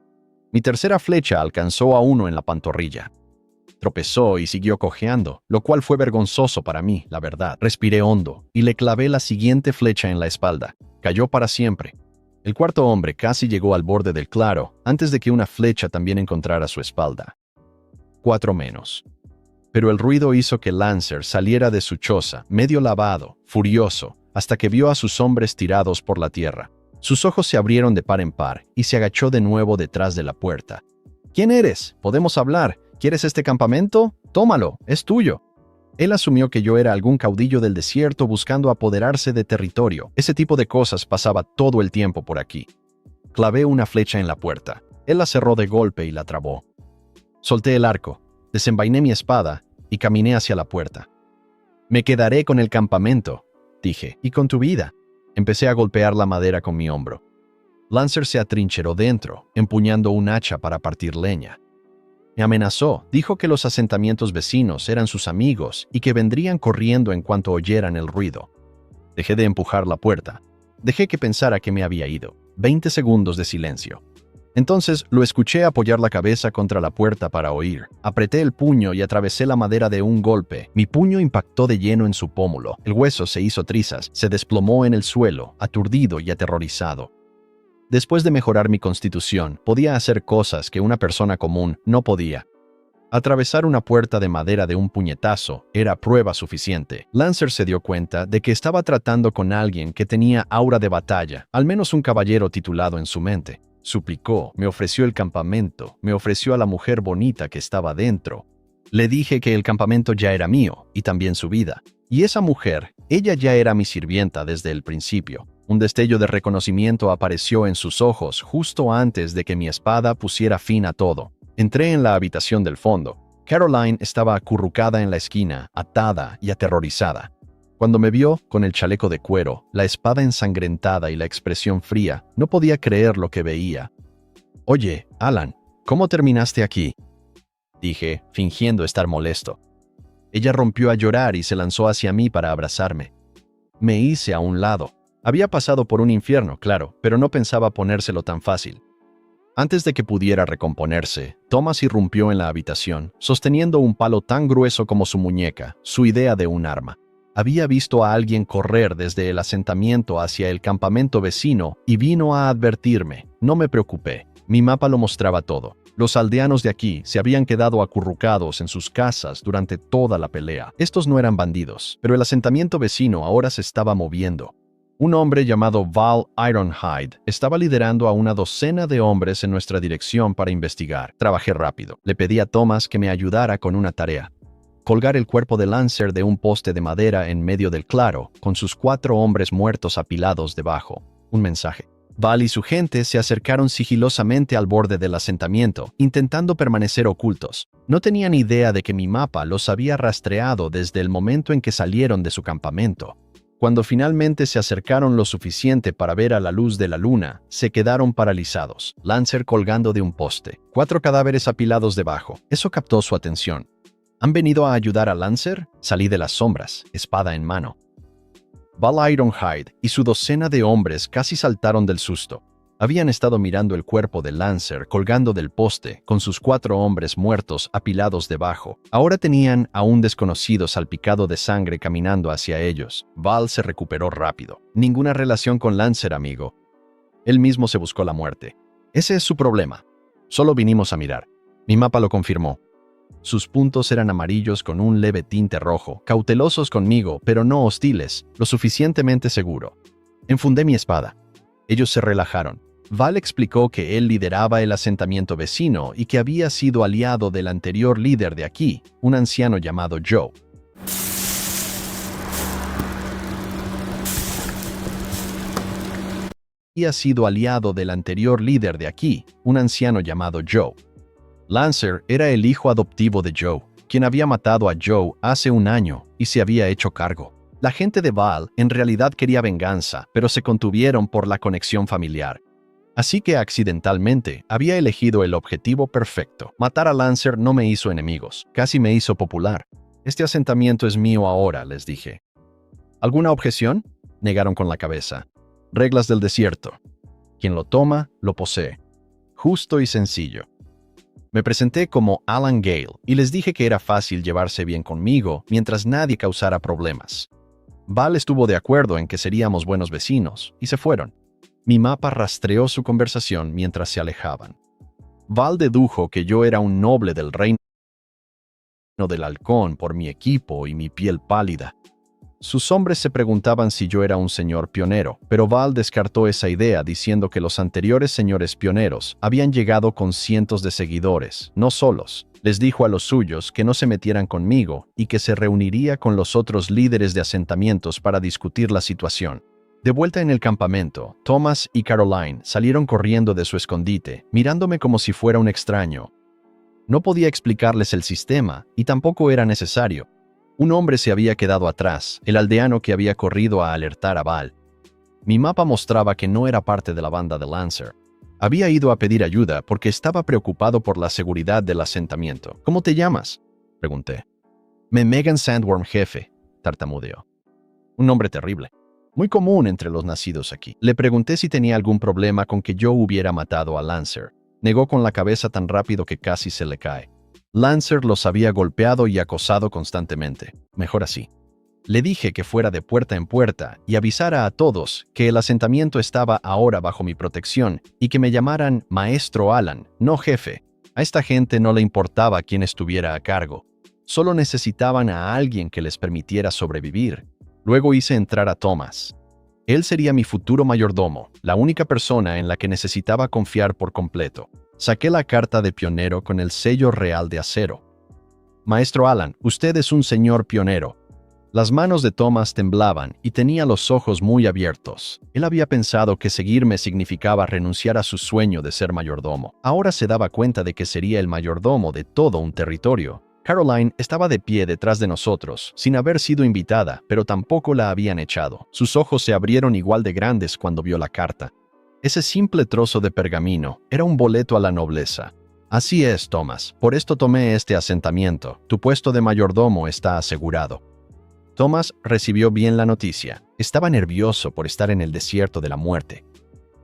Mi tercera flecha alcanzó a uno en la pantorrilla. Tropezó y siguió cojeando, lo cual fue vergonzoso para mí, la verdad. Respiré hondo y le clavé la siguiente flecha en la espalda. Cayó para siempre. El cuarto hombre casi llegó al borde del claro antes de que una flecha también encontrara su espalda. 4 menos. Pero el ruido hizo que Lancer saliera de su choza, medio lavado, furioso, hasta que vio a sus hombres tirados por la tierra. Sus ojos se abrieron de par en par y se agachó de nuevo detrás de la puerta. ¿Quién eres? ¿Podemos hablar? ¿Quieres este campamento? Tómalo, es tuyo. Él asumió que yo era algún caudillo del desierto buscando apoderarse de territorio. Ese tipo de cosas pasaba todo el tiempo por aquí. Clavé una flecha en la puerta. Él la cerró de golpe y la trabó. Solté el arco, desenvainé mi espada y caminé hacia la puerta. Me quedaré con el campamento, dije, y con tu vida. Empecé a golpear la madera con mi hombro. Lancer se atrincheró dentro, empuñando un hacha para partir leña. Me amenazó, dijo que los asentamientos vecinos eran sus amigos y que vendrían corriendo en cuanto oyeran el ruido. Dejé de empujar la puerta. Dejé que pensara que me había ido. 20 segundos de silencio. Entonces lo escuché apoyar la cabeza contra la puerta para oír. Apreté el puño y atravesé la madera de un golpe. Mi puño impactó de lleno en su pómulo. El hueso se hizo trizas, se desplomó en el suelo, aturdido y aterrorizado. Después de mejorar mi constitución, podía hacer cosas que una persona común no podía. Atravesar una puerta de madera de un puñetazo era prueba suficiente. Lancer se dio cuenta de que estaba tratando con alguien que tenía aura de batalla, al menos un caballero titulado en su mente. Suplicó, me ofreció el campamento, me ofreció a la mujer bonita que estaba dentro. Le dije que el campamento ya era mío, y también su vida. Y esa mujer, ella ya era mi sirvienta desde el principio. Un destello de reconocimiento apareció en sus ojos justo antes de que mi espada pusiera fin a todo. Entré en la habitación del fondo. Caroline estaba acurrucada en la esquina, atada y aterrorizada. Cuando me vio, con el chaleco de cuero, la espada ensangrentada y la expresión fría, no podía creer lo que veía. «Oye, Alan, ¿cómo terminaste aquí?», dije, fingiendo estar molesto. Ella rompió a llorar y se lanzó hacia mí para abrazarme. Me hice a un lado. Había pasado por un infierno, claro, pero no pensaba ponérselo tan fácil. Antes de que pudiera recomponerse, Thomas irrumpió en la habitación, sosteniendo un palo tan grueso como su muñeca, su idea de un arma. Había visto a alguien correr desde el asentamiento hacia el campamento vecino y vino a advertirme. No me preocupé. Mi mapa lo mostraba todo. Los aldeanos de aquí se habían quedado acurrucados en sus casas durante toda la pelea. Estos no eran bandidos, pero el asentamiento vecino ahora se estaba moviendo. Un hombre llamado Val Ironhide estaba liderando a una docena de hombres en nuestra dirección para investigar. Trabajé rápido. Le pedí a Thomas que me ayudara con una tarea: colgar el cuerpo de Lancer de un poste de madera en medio del claro, con sus 4 hombres muertos apilados debajo. Un mensaje. Val y su gente se acercaron sigilosamente al borde del asentamiento, intentando permanecer ocultos. No tenían idea de que mi mapa los había rastreado desde el momento en que salieron de su campamento. Cuando finalmente se acercaron lo suficiente para ver a la luz de la luna, se quedaron paralizados, Lancer colgando de un poste, 4 cadáveres apilados debajo. Eso captó su atención. ¿Han venido a ayudar a Lancer? Salí de las sombras, espada en mano. Val Ironhide y su docena de hombres casi saltaron del susto. Habían estado mirando el cuerpo de Lancer colgando del poste, con sus 4 hombres muertos apilados debajo. Ahora tenían a un desconocido salpicado de sangre caminando hacia ellos. Val se recuperó rápido. Ninguna relación con Lancer, amigo. Él mismo se buscó la muerte. Ese es su problema. Solo vinimos a mirar. Mi mapa lo confirmó. Sus puntos eran amarillos con un leve tinte rojo, cautelosos conmigo, pero no hostiles, lo suficientemente seguro. Enfundé mi espada. Ellos se relajaron. Val explicó que él lideraba el asentamiento vecino y que había sido aliado del anterior líder de aquí, un anciano llamado Joe. Lancer era el hijo adoptivo de Joe, quien había matado a Joe hace un año y se había hecho cargo. La gente de Val en realidad quería venganza, pero se contuvieron por la conexión familiar. Así que accidentalmente había elegido el objetivo perfecto. Matar a Lancer no me hizo enemigos, casi me hizo popular. Este asentamiento es mío ahora, les dije. ¿Alguna objeción? Negaron con la cabeza. Reglas del desierto. Quien lo toma, lo posee. Justo y sencillo. Me presenté como Alan Gale y les dije que era fácil llevarse bien conmigo mientras nadie causara problemas. Val estuvo de acuerdo en que seríamos buenos vecinos y se fueron. Mi mapa rastreó su conversación mientras se alejaban. Val dedujo que yo era un noble del reino del halcón por mi equipo y mi piel pálida. Sus hombres se preguntaban si yo era un señor pionero, pero Val descartó esa idea diciendo que los anteriores señores pioneros habían llegado con cientos de seguidores, no solos. Les dijo a los suyos que no se metieran conmigo y que se reuniría con los otros líderes de asentamientos para discutir la situación. De vuelta en el campamento, Thomas y Caroline salieron corriendo de su escondite, mirándome como si fuera un extraño. No podía explicarles el sistema, y tampoco era necesario. Un hombre se había quedado atrás, el aldeano que había corrido a alertar a Val. Mi mapa mostraba que no era parte de la banda de Lancer. Había ido a pedir ayuda porque estaba preocupado por la seguridad del asentamiento. ¿Cómo te llamas?, pregunté. Megan Sandworm, jefe, tartamudeó. Un nombre terrible. Muy común entre los nacidos aquí. Le pregunté si tenía algún problema con que yo hubiera matado a Lancer. Negó con la cabeza tan rápido que casi se le cae. Lancer los había golpeado y acosado constantemente. Mejor así. Le dije que fuera de puerta en puerta y avisara a todos que el asentamiento estaba ahora bajo mi protección y que me llamaran Maestro Alan, no jefe. A esta gente no le importaba quién estuviera a cargo. Solo necesitaban a alguien que les permitiera sobrevivir. Luego hice entrar a Thomas. Él sería mi futuro mayordomo, la única persona en la que necesitaba confiar por completo. Saqué la carta de pionero con el sello real de acero. Maestro Alan, usted es un señor pionero. Las manos de Thomas temblaban y tenía los ojos muy abiertos. Él había pensado que seguirme significaba renunciar a su sueño de ser mayordomo. Ahora se daba cuenta de que sería el mayordomo de todo un territorio. Caroline estaba de pie detrás de nosotros, sin haber sido invitada, pero tampoco la habían echado. Sus ojos se abrieron igual de grandes cuando vio la carta. Ese simple trozo de pergamino era un boleto a la nobleza. Así es, Thomas, por esto tomé este asentamiento. Tu puesto de mayordomo está asegurado. Thomas recibió bien la noticia. Estaba nervioso por estar en el desierto de la muerte.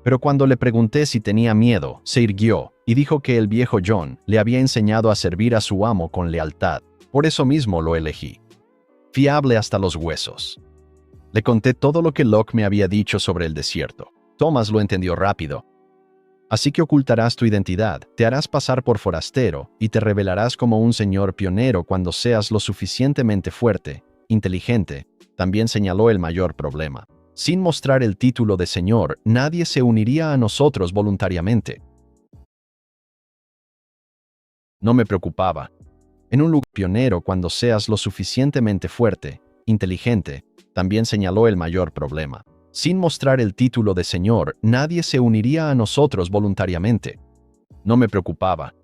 Pero cuando le pregunté si tenía miedo, se irguió y dijo que el viejo John le había enseñado a servir a su amo con lealtad. Por eso mismo lo elegí. Fiable hasta los huesos. Le conté todo lo que Locke me había dicho sobre el desierto. Thomas lo entendió rápido. Así que ocultarás tu identidad, te harás pasar por forastero y te revelarás como un señor pionero cuando seas lo suficientemente fuerte, inteligente. También señaló el mayor problema. Sin mostrar el título de señor, nadie se uniría a nosotros voluntariamente. No me preocupaba. En un lugar pionero cuando seas lo suficientemente fuerte, inteligente, también señaló el mayor problema. Sin mostrar el título de señor, nadie se uniría a nosotros voluntariamente. No me preocupaba.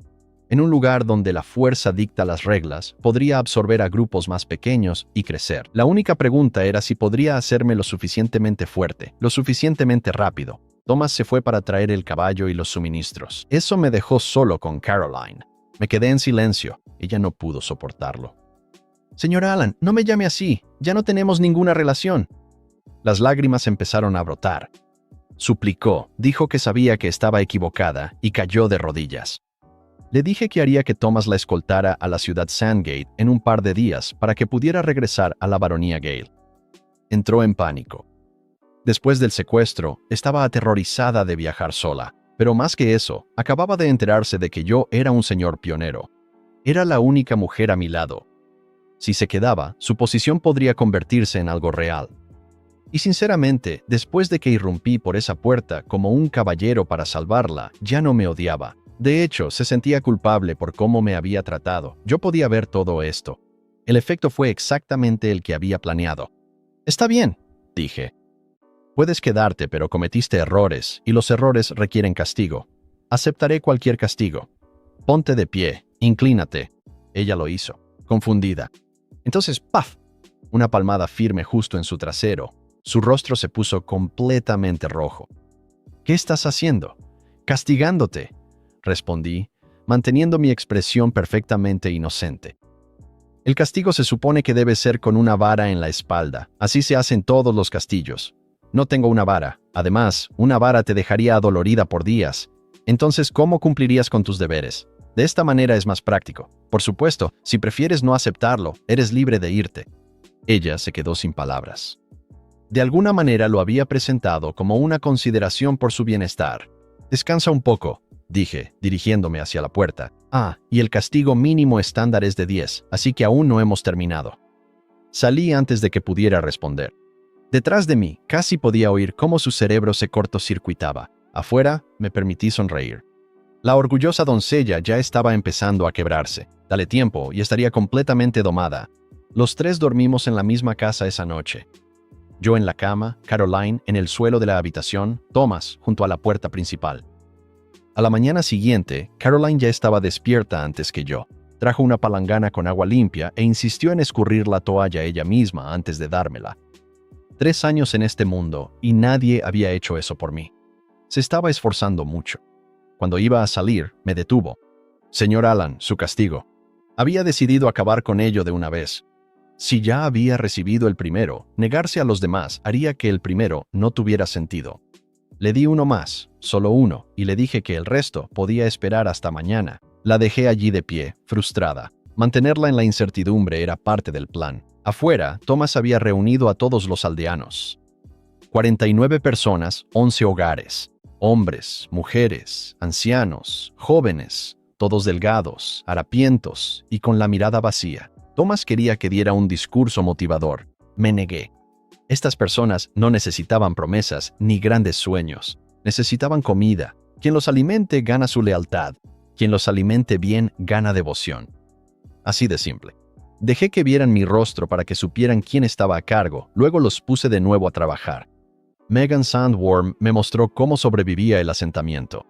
En un lugar donde la fuerza dicta las reglas, podría absorber a grupos más pequeños y crecer. La única pregunta era si podría hacerme lo suficientemente fuerte, lo suficientemente rápido. Thomas se fue para traer el caballo y los suministros. Eso me dejó solo con Caroline. Me quedé en silencio. Ella no pudo soportarlo. «Señor Alan, no me llame así. Ya no tenemos ninguna relación». Las lágrimas empezaron a brotar. Suplicó, dijo que sabía que estaba equivocada y cayó de rodillas. Le dije que haría que Thomas la escoltara a la ciudad Sandgate en un par de días para que pudiera regresar a la baronía Gale. Entró en pánico. Después del secuestro, estaba aterrorizada de viajar sola, pero más que eso, acababa de enterarse de que yo era un señor pionero. Era la única mujer a mi lado. Si se quedaba, su posición podría convertirse en algo real. Y sinceramente, después de que irrumpí por esa puerta como un caballero para salvarla, ya no me odiaba. De hecho, se sentía culpable por cómo me había tratado. Yo podía ver todo esto. El efecto fue exactamente el que había planeado. «Está bien», dije. «Puedes quedarte, pero cometiste errores, y los errores requieren castigo. Aceptaré cualquier castigo. Ponte de pie, inclínate». Ella lo hizo, confundida. Entonces, ¡paf!, una palmada firme justo en su trasero. Su rostro se puso completamente rojo. «¿Qué estás haciendo?» «Castigándote», respondí, manteniendo mi expresión perfectamente inocente. «El castigo se supone que debe ser con una vara en la espalda. Así se hacen todos los castillos. No tengo una vara. Además, una vara te dejaría adolorida por días. Entonces, ¿cómo cumplirías con tus deberes? De esta manera es más práctico. Por supuesto, si prefieres no aceptarlo, eres libre de irte». Ella se quedó sin palabras. De alguna manera lo había presentado como una consideración por su bienestar. «Descansa un poco», dije, dirigiéndome hacia la puerta. Y el castigo mínimo estándar es de 10, así que aún no hemos terminado». Salí antes de que pudiera responder. Detrás de mí, casi podía oír cómo su cerebro se cortocircuitaba. Afuera, me permití sonreír. La orgullosa doncella ya estaba empezando a quebrarse. Dale tiempo y estaría completamente domada. Los tres dormimos en la misma casa esa noche. Yo en la cama, Caroline en el suelo de la habitación, Thomas junto a la puerta principal. A la mañana siguiente, Caroline ya estaba despierta antes que yo. Trajo una palangana con agua limpia e insistió en escurrir la toalla ella misma antes de dármela. 3 años en este mundo y nadie había hecho eso por mí. Se estaba esforzando mucho. Cuando iba a salir, me detuvo. «Señor Alan, su castigo». Había decidido acabar con ello de una vez. Si ya había recibido el primero, negarse a los demás haría que el primero no tuviera sentido. Le di uno más, solo uno, y le dije que el resto podía esperar hasta mañana. La dejé allí de pie, frustrada. Mantenerla en la incertidumbre era parte del plan. Afuera, Thomas había reunido a todos los aldeanos. 49 personas, 11 hogares. Hombres, mujeres, ancianos, jóvenes, todos delgados, harapientos y con la mirada vacía. Thomas quería que diera un discurso motivador. Me negué. Estas personas no necesitaban promesas ni grandes sueños. Necesitaban comida. Quien los alimente gana su lealtad. Quien los alimente bien gana devoción. Así de simple. Dejé que vieran mi rostro para que supieran quién estaba a cargo. Luego los puse de nuevo a trabajar. Megan Sandworm me mostró cómo sobrevivía el asentamiento.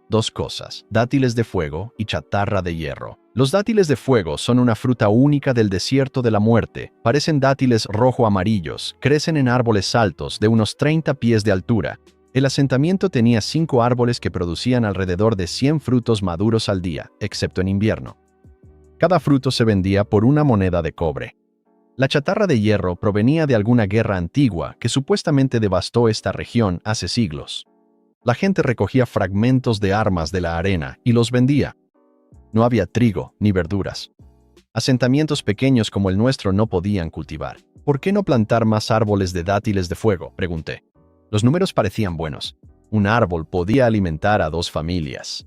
Dos cosas: dátiles de fuego y chatarra de hierro. Los dátiles de fuego son una fruta única del desierto de la muerte. Parecen dátiles rojo-amarillos, crecen en árboles altos de unos 30 pies de altura. El asentamiento tenía 5 árboles que producían alrededor de 100 frutos maduros al día, excepto en invierno. Cada fruto se vendía por una moneda de cobre. La chatarra de hierro provenía de alguna guerra antigua que supuestamente devastó esta región hace siglos. La gente recogía fragmentos de armas de la arena y los vendía. No había trigo ni verduras. Asentamientos pequeños como el nuestro no podían cultivar. ¿Por qué no plantar más árboles de dátiles de fuego?, pregunté. Los números parecían buenos. Un árbol podía alimentar a 2 familias.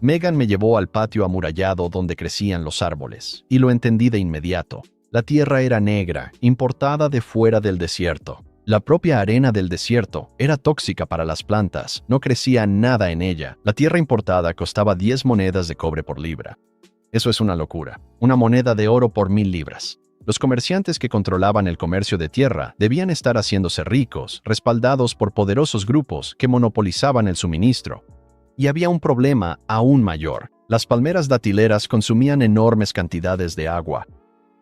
Megan me llevó al patio amurallado donde crecían los árboles, y lo entendí de inmediato. La tierra era negra, importada de fuera del desierto. La propia arena del desierto era tóxica para las plantas, no crecía nada en ella. La tierra importada costaba 10 monedas de cobre por libra. Eso es una locura. Una moneda de oro por 1000 libras. Los comerciantes que controlaban el comercio de tierra debían estar haciéndose ricos, respaldados por poderosos grupos que monopolizaban el suministro. Y había un problema aún mayor. Las palmeras datileras consumían enormes cantidades de agua.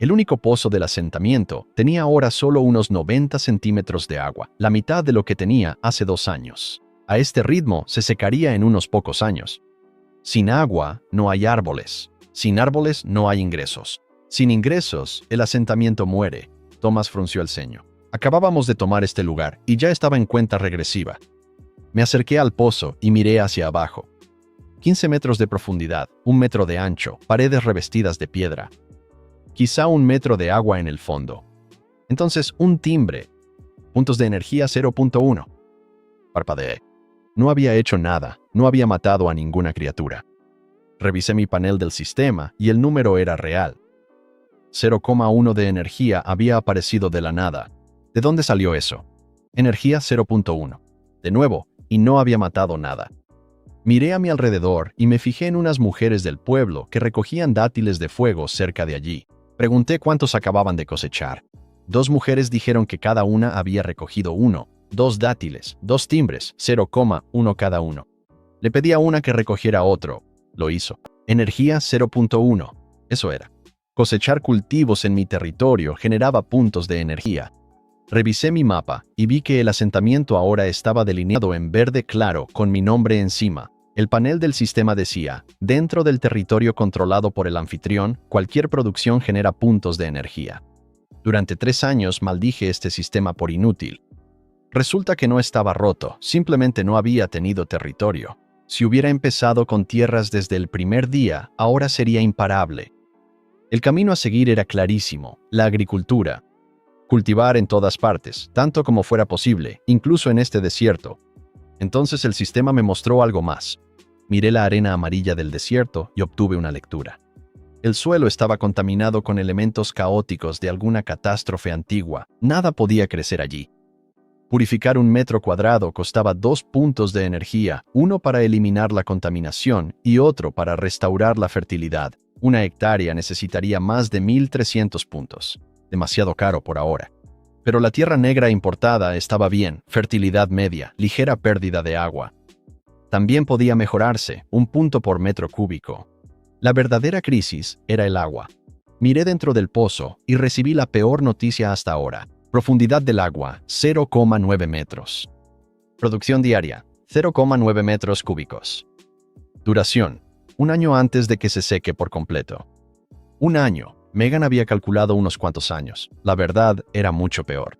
El único pozo del asentamiento tenía ahora solo unos 90 centímetros de agua, la mitad de lo que tenía hace 2 años. A este ritmo se secaría en unos pocos años. Sin agua no hay árboles. Sin árboles no hay ingresos. Sin ingresos, el asentamiento muere. Thomas frunció el ceño. Acabábamos de tomar este lugar y ya estaba en cuenta regresiva. Me acerqué al pozo y miré hacia abajo. 15 metros de profundidad, 1 metro de ancho, paredes revestidas de piedra. Quizá 1 metro de agua en el fondo. Entonces, un timbre. Puntos de energía 0.1. Parpadeé. No había hecho nada, no había matado a ninguna criatura. Revisé mi panel del sistema y el número era real. 0,1 de energía había aparecido de la nada. ¿De dónde salió eso? Energía 0.1. De nuevo, y no había matado nada. Miré a mi alrededor y me fijé en unas mujeres del pueblo que recogían dátiles de fuego cerca de allí. Pregunté cuántos acababan de cosechar. 2 mujeres dijeron que cada una había recogido 1, 2 dátiles, 2 timbres, 0,1 cada uno. Le pedí a una que recogiera otro. Lo hizo. Energía 0.1. Eso era. Cosechar cultivos en mi territorio generaba puntos de energía. Revisé mi mapa y vi que el asentamiento ahora estaba delineado en verde claro con mi nombre encima. El panel del sistema decía: dentro del territorio controlado por el anfitrión, cualquier producción genera puntos de energía. Durante 3 años maldije este sistema por inútil. Resulta que no estaba roto, simplemente no había tenido territorio. Si hubiera empezado con tierras desde el primer día, ahora sería imparable. El camino a seguir era clarísimo: la agricultura. Cultivar en todas partes, tanto como fuera posible, incluso en este desierto. Entonces el sistema me mostró algo más. Miré la arena amarilla del desierto y obtuve una lectura. El suelo estaba contaminado con elementos caóticos de alguna catástrofe antigua. Nada podía crecer allí. Purificar 1 metro cuadrado costaba 2 puntos de energía, uno para eliminar la contaminación y otro para restaurar la fertilidad. 1 hectárea necesitaría más de 1300 puntos. Demasiado caro por ahora. Pero la tierra negra importada estaba bien, fertilidad media, ligera pérdida de agua. También podía mejorarse, 1 punto por metro cúbico. La verdadera crisis era el agua. Miré dentro del pozo y recibí la peor noticia hasta ahora. Profundidad del agua, 0,9 metros. Producción diaria, 0,9 metros cúbicos. Duración, 1 año antes de que se seque por completo. 1 año. Megan había calculado unos cuantos años. La verdad era mucho peor.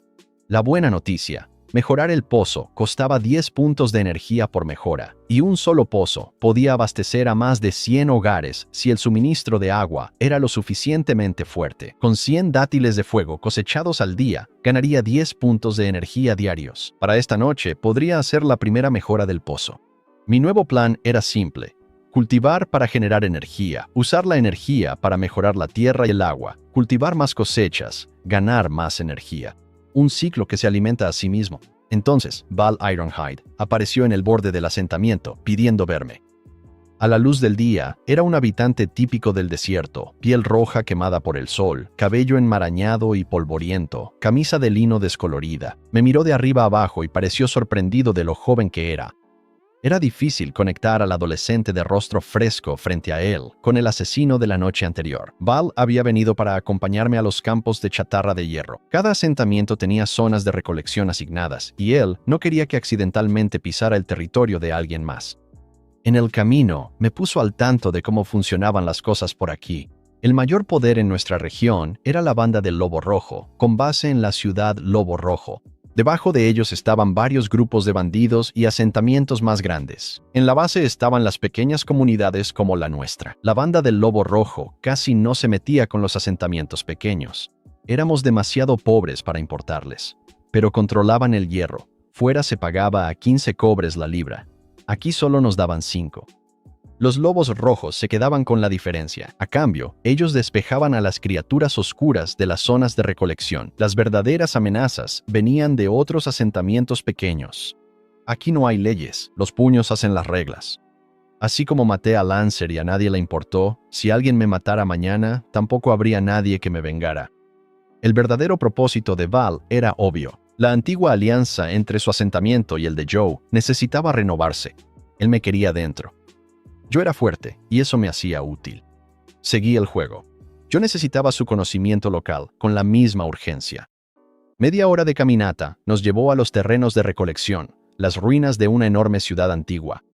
La buena noticia: mejorar el pozo costaba 10 puntos de energía por mejora, y un solo pozo podía abastecer a más de 100 hogares si el suministro de agua era lo suficientemente fuerte. Con 100 dátiles de fuego cosechados al día, ganaría 10 puntos de energía diarios. Para esta noche podría hacer la primera mejora del pozo. Mi nuevo plan era simple: cultivar para generar energía, usar la energía para mejorar la tierra y el agua, cultivar más cosechas, ganar más energía. Un ciclo que se alimenta a sí mismo. Entonces, Val Ironhide apareció en el borde del asentamiento, pidiendo verme. A la luz del día, era un habitante típico del desierto, piel roja quemada por el sol, cabello enmarañado y polvoriento, camisa de lino descolorida. Me miró de arriba abajo y pareció sorprendido de lo joven que era. Era difícil conectar al adolescente de rostro fresco frente a él con el asesino de la noche anterior. Val había venido para acompañarme a los campos de chatarra de hierro. Cada asentamiento tenía zonas de recolección asignadas, y él no quería que accidentalmente pisara el territorio de alguien más. En el camino, me puso al tanto de cómo funcionaban las cosas por aquí. El mayor poder en nuestra región era la banda del Lobo Rojo, con base en la ciudad Lobo Rojo. Debajo de ellos estaban varios grupos de bandidos y asentamientos más grandes. En la base estaban las pequeñas comunidades como la nuestra. La banda del Lobo Rojo casi no se metía con los asentamientos pequeños. Éramos demasiado pobres para importarles, pero controlaban el hierro. Fuera se pagaba a 15 cobres la libra. Aquí solo nos daban 5. Los lobos rojos se quedaban con la diferencia. A cambio, ellos despejaban a las criaturas oscuras de las zonas de recolección. Las verdaderas amenazas venían de otros asentamientos pequeños. Aquí no hay leyes, los puños hacen las reglas. Así como maté a Lancer y a nadie le importó, si alguien me matara mañana, tampoco habría nadie que me vengara. El verdadero propósito de Val era obvio. La antigua alianza entre su asentamiento y el de Joe necesitaba renovarse. Él me quería dentro. Yo era fuerte, y eso me hacía útil. Seguí el juego. Yo necesitaba su conocimiento local, con la misma urgencia. Media hora de caminata nos llevó a los terrenos de recolección, las ruinas de una enorme ciudad antigua.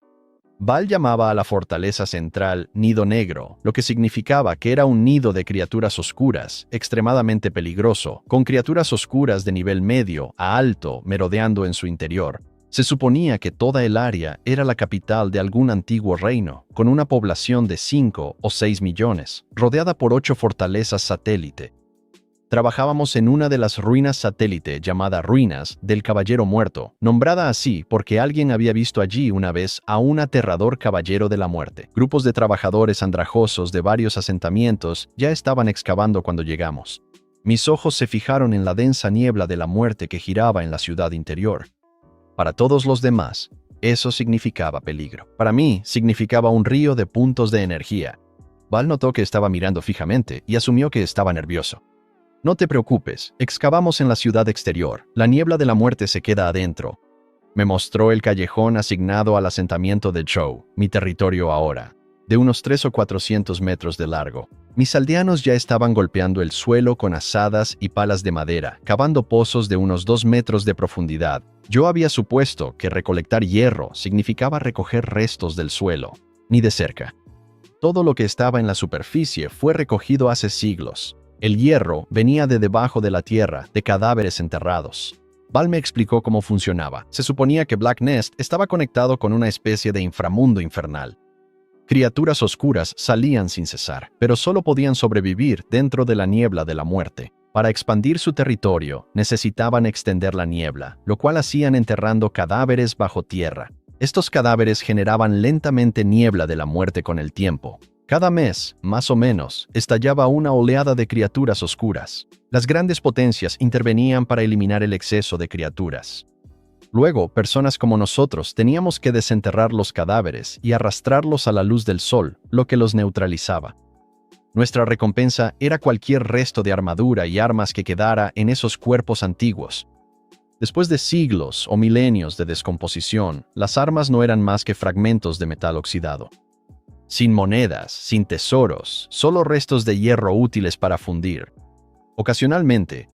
Val llamaba a la fortaleza central Nido Negro, lo que significaba que era un nido de criaturas oscuras, extremadamente peligroso, con criaturas oscuras de nivel medio a alto merodeando en su interior. Se suponía que toda el área era la capital de algún antiguo reino, con una población de 5 o 6 millones, rodeada por 8 fortalezas satélite. Trabajábamos en una de las ruinas satélite llamada Ruinas del Caballero Muerto, nombrada así porque alguien había visto allí una vez a un aterrador caballero de la muerte. Grupos de trabajadores andrajosos de varios asentamientos ya estaban excavando cuando llegamos. Mis ojos se fijaron en la densa niebla de la muerte que giraba en la ciudad interior. Para todos los demás, eso significaba peligro. Para mí, significaba un río de puntos de energía. Val notó que estaba mirando fijamente y asumió que estaba nervioso. No te preocupes, excavamos en la ciudad exterior. La niebla de la muerte se queda adentro. Me mostró el callejón asignado al asentamiento de Joe, mi territorio ahora, de unos 300 o 400 metros de largo. Mis aldeanos ya estaban golpeando el suelo con azadas y palas de madera, cavando pozos de unos 2 metros de profundidad. Yo había supuesto que recolectar hierro significaba recoger restos del suelo, ni de cerca. Todo lo que estaba en la superficie fue recogido hace siglos. El hierro venía de debajo de la tierra, de cadáveres enterrados. Val me explicó cómo funcionaba. Se suponía que Black Nest estaba conectado con una especie de inframundo infernal. Criaturas oscuras salían sin cesar, pero solo podían sobrevivir dentro de la niebla de la muerte. Para expandir su territorio, necesitaban extender la niebla, lo cual hacían enterrando cadáveres bajo tierra. Estos cadáveres generaban lentamente niebla de la muerte con el tiempo. Cada mes, más o menos, estallaba una oleada de criaturas oscuras. Las grandes potencias intervenían para eliminar el exceso de criaturas. Luego, personas como nosotros teníamos que desenterrar los cadáveres y arrastrarlos a la luz del sol, lo que los neutralizaba. Nuestra recompensa era cualquier resto de armadura y armas que quedara en esos cuerpos antiguos. Después de siglos o milenios de descomposición, las armas no eran más que fragmentos de metal oxidado. Sin monedas, sin tesoros, solo restos de hierro útiles para fundir. Ocasionalmente,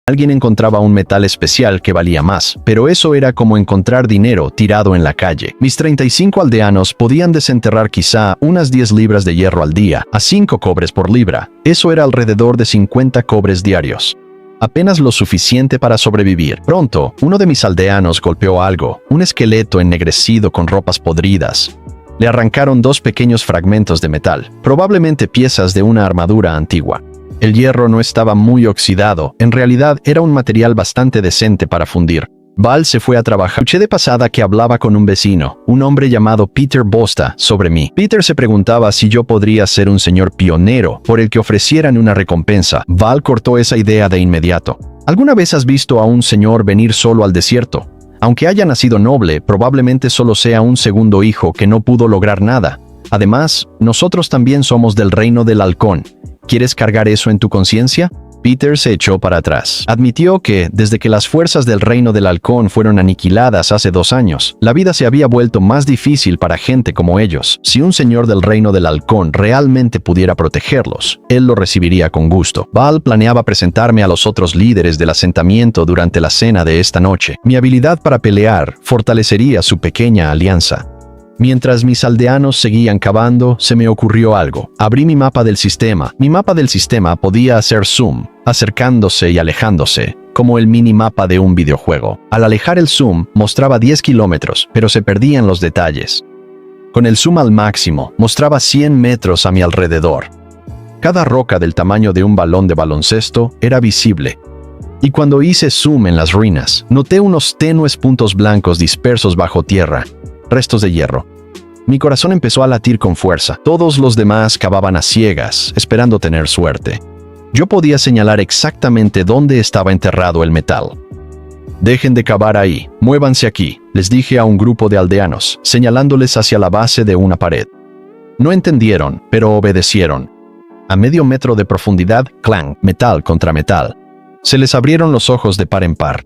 alguien encontraba un metal especial que valía más, pero eso era como encontrar dinero tirado en la calle. Mis 35 aldeanos podían desenterrar quizá unas 10 libras de hierro al día, a 5 cobres por libra. Eso era alrededor de 50 cobres diarios. Apenas lo suficiente para sobrevivir. Pronto, uno de mis aldeanos golpeó algo, un esqueleto ennegrecido con ropas podridas. Le arrancaron 2 pequeños fragmentos de metal, probablemente piezas de una armadura antigua. El hierro no estaba muy oxidado, en realidad era un material bastante decente para fundir. Val se fue a trabajar. Escuché de pasada que hablaba con un vecino, un hombre llamado Peter Bosta, sobre mí. Peter se preguntaba si yo podría ser un señor pionero por el que ofrecieran una recompensa. Val cortó esa idea de inmediato. ¿Alguna vez has visto a un señor venir solo al desierto? Aunque haya nacido noble, probablemente solo sea un segundo hijo que no pudo lograr nada. Además, nosotros también somos del reino del halcón. ¿Quieres cargar eso en tu conciencia? Peter se echó para atrás. Admitió que, desde que las fuerzas del Reino del Halcón fueron aniquiladas hace 2 años, la vida se había vuelto más difícil para gente como ellos. Si un señor del Reino del Halcón realmente pudiera protegerlos, él lo recibiría con gusto. Val planeaba presentarme a los otros líderes del asentamiento durante la cena de esta noche. Mi habilidad para pelear fortalecería su pequeña alianza. Mientras mis aldeanos seguían cavando, se me ocurrió algo. Abrí mi mapa del sistema. Mi mapa del sistema podía hacer zoom, acercándose y alejándose, como el minimapa de un videojuego. Al alejar el zoom, mostraba 10 kilómetros, pero se perdían los detalles. Con el zoom al máximo, mostraba 100 metros a mi alrededor. Cada roca del tamaño de un balón de baloncesto era visible. Y cuando hice zoom en las ruinas, noté unos tenues puntos blancos dispersos bajo tierra. Restos de hierro. Mi corazón empezó a latir con fuerza. Todos los demás cavaban a ciegas, esperando tener suerte. Yo podía señalar exactamente dónde estaba enterrado el metal. «Dejen de cavar ahí, muévanse aquí», les dije a un grupo de aldeanos, señalándoles hacia la base de una pared. No entendieron, pero obedecieron. A medio metro de profundidad, clang, metal contra metal. Se les abrieron los ojos de par en par.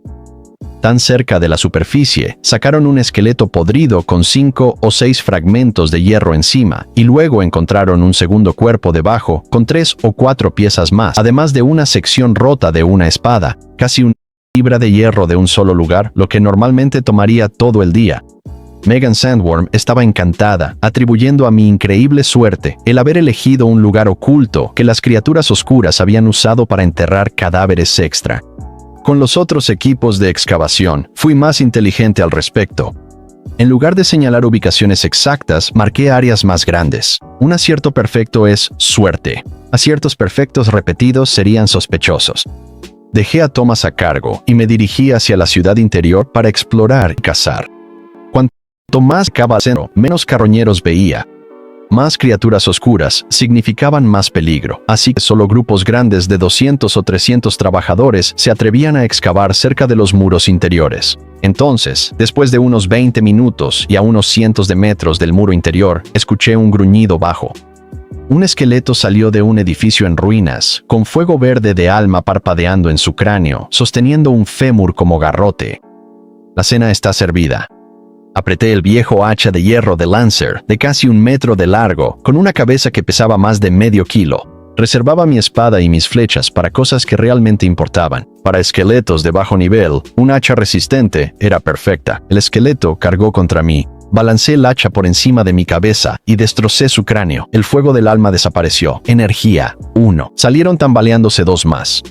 Tan cerca de la superficie, sacaron un esqueleto podrido con 5 o 6 fragmentos de hierro encima, y luego encontraron un segundo cuerpo debajo con 3 o 4 piezas más, además de una sección rota de una espada, casi una fibra de hierro de un solo lugar, lo que normalmente tomaría todo el día. Megan Sandworm estaba encantada, atribuyendo a mi increíble suerte el haber elegido un lugar oculto que las criaturas oscuras habían usado para enterrar cadáveres extra. Con los otros equipos de excavación, fui más inteligente al respecto. En lugar de señalar ubicaciones exactas, marqué áreas más grandes. Un acierto perfecto es suerte. Aciertos perfectos repetidos serían sospechosos. Dejé a Thomas a cargo y me dirigí hacia la ciudad interior para explorar y cazar. Cuanto más cavaba centro, menos carroñeros veía. Más criaturas oscuras significaban más peligro, así que solo grupos grandes de 200 o 300 trabajadores se atrevían a excavar cerca de los muros interiores. Entonces, después de unos 20 minutos y a unos cientos de metros del muro interior, escuché un gruñido bajo. Un esqueleto salió de un edificio en ruinas, con fuego verde de alma parpadeando en su cráneo, sosteniendo un fémur como garrote. La cena está servida. Apreté el viejo hacha de hierro de Lancer, de casi 1 metro de largo, con una cabeza que pesaba más de medio kilo. Reservaba mi espada y mis flechas para cosas que realmente importaban. Para esqueletos de bajo nivel, un hacha resistente era perfecta. El esqueleto cargó contra mí. Balancé el hacha por encima de mi cabeza y destrocé su cráneo. El fuego del alma desapareció. Energía, 1. Salieron tambaleándose 2 más.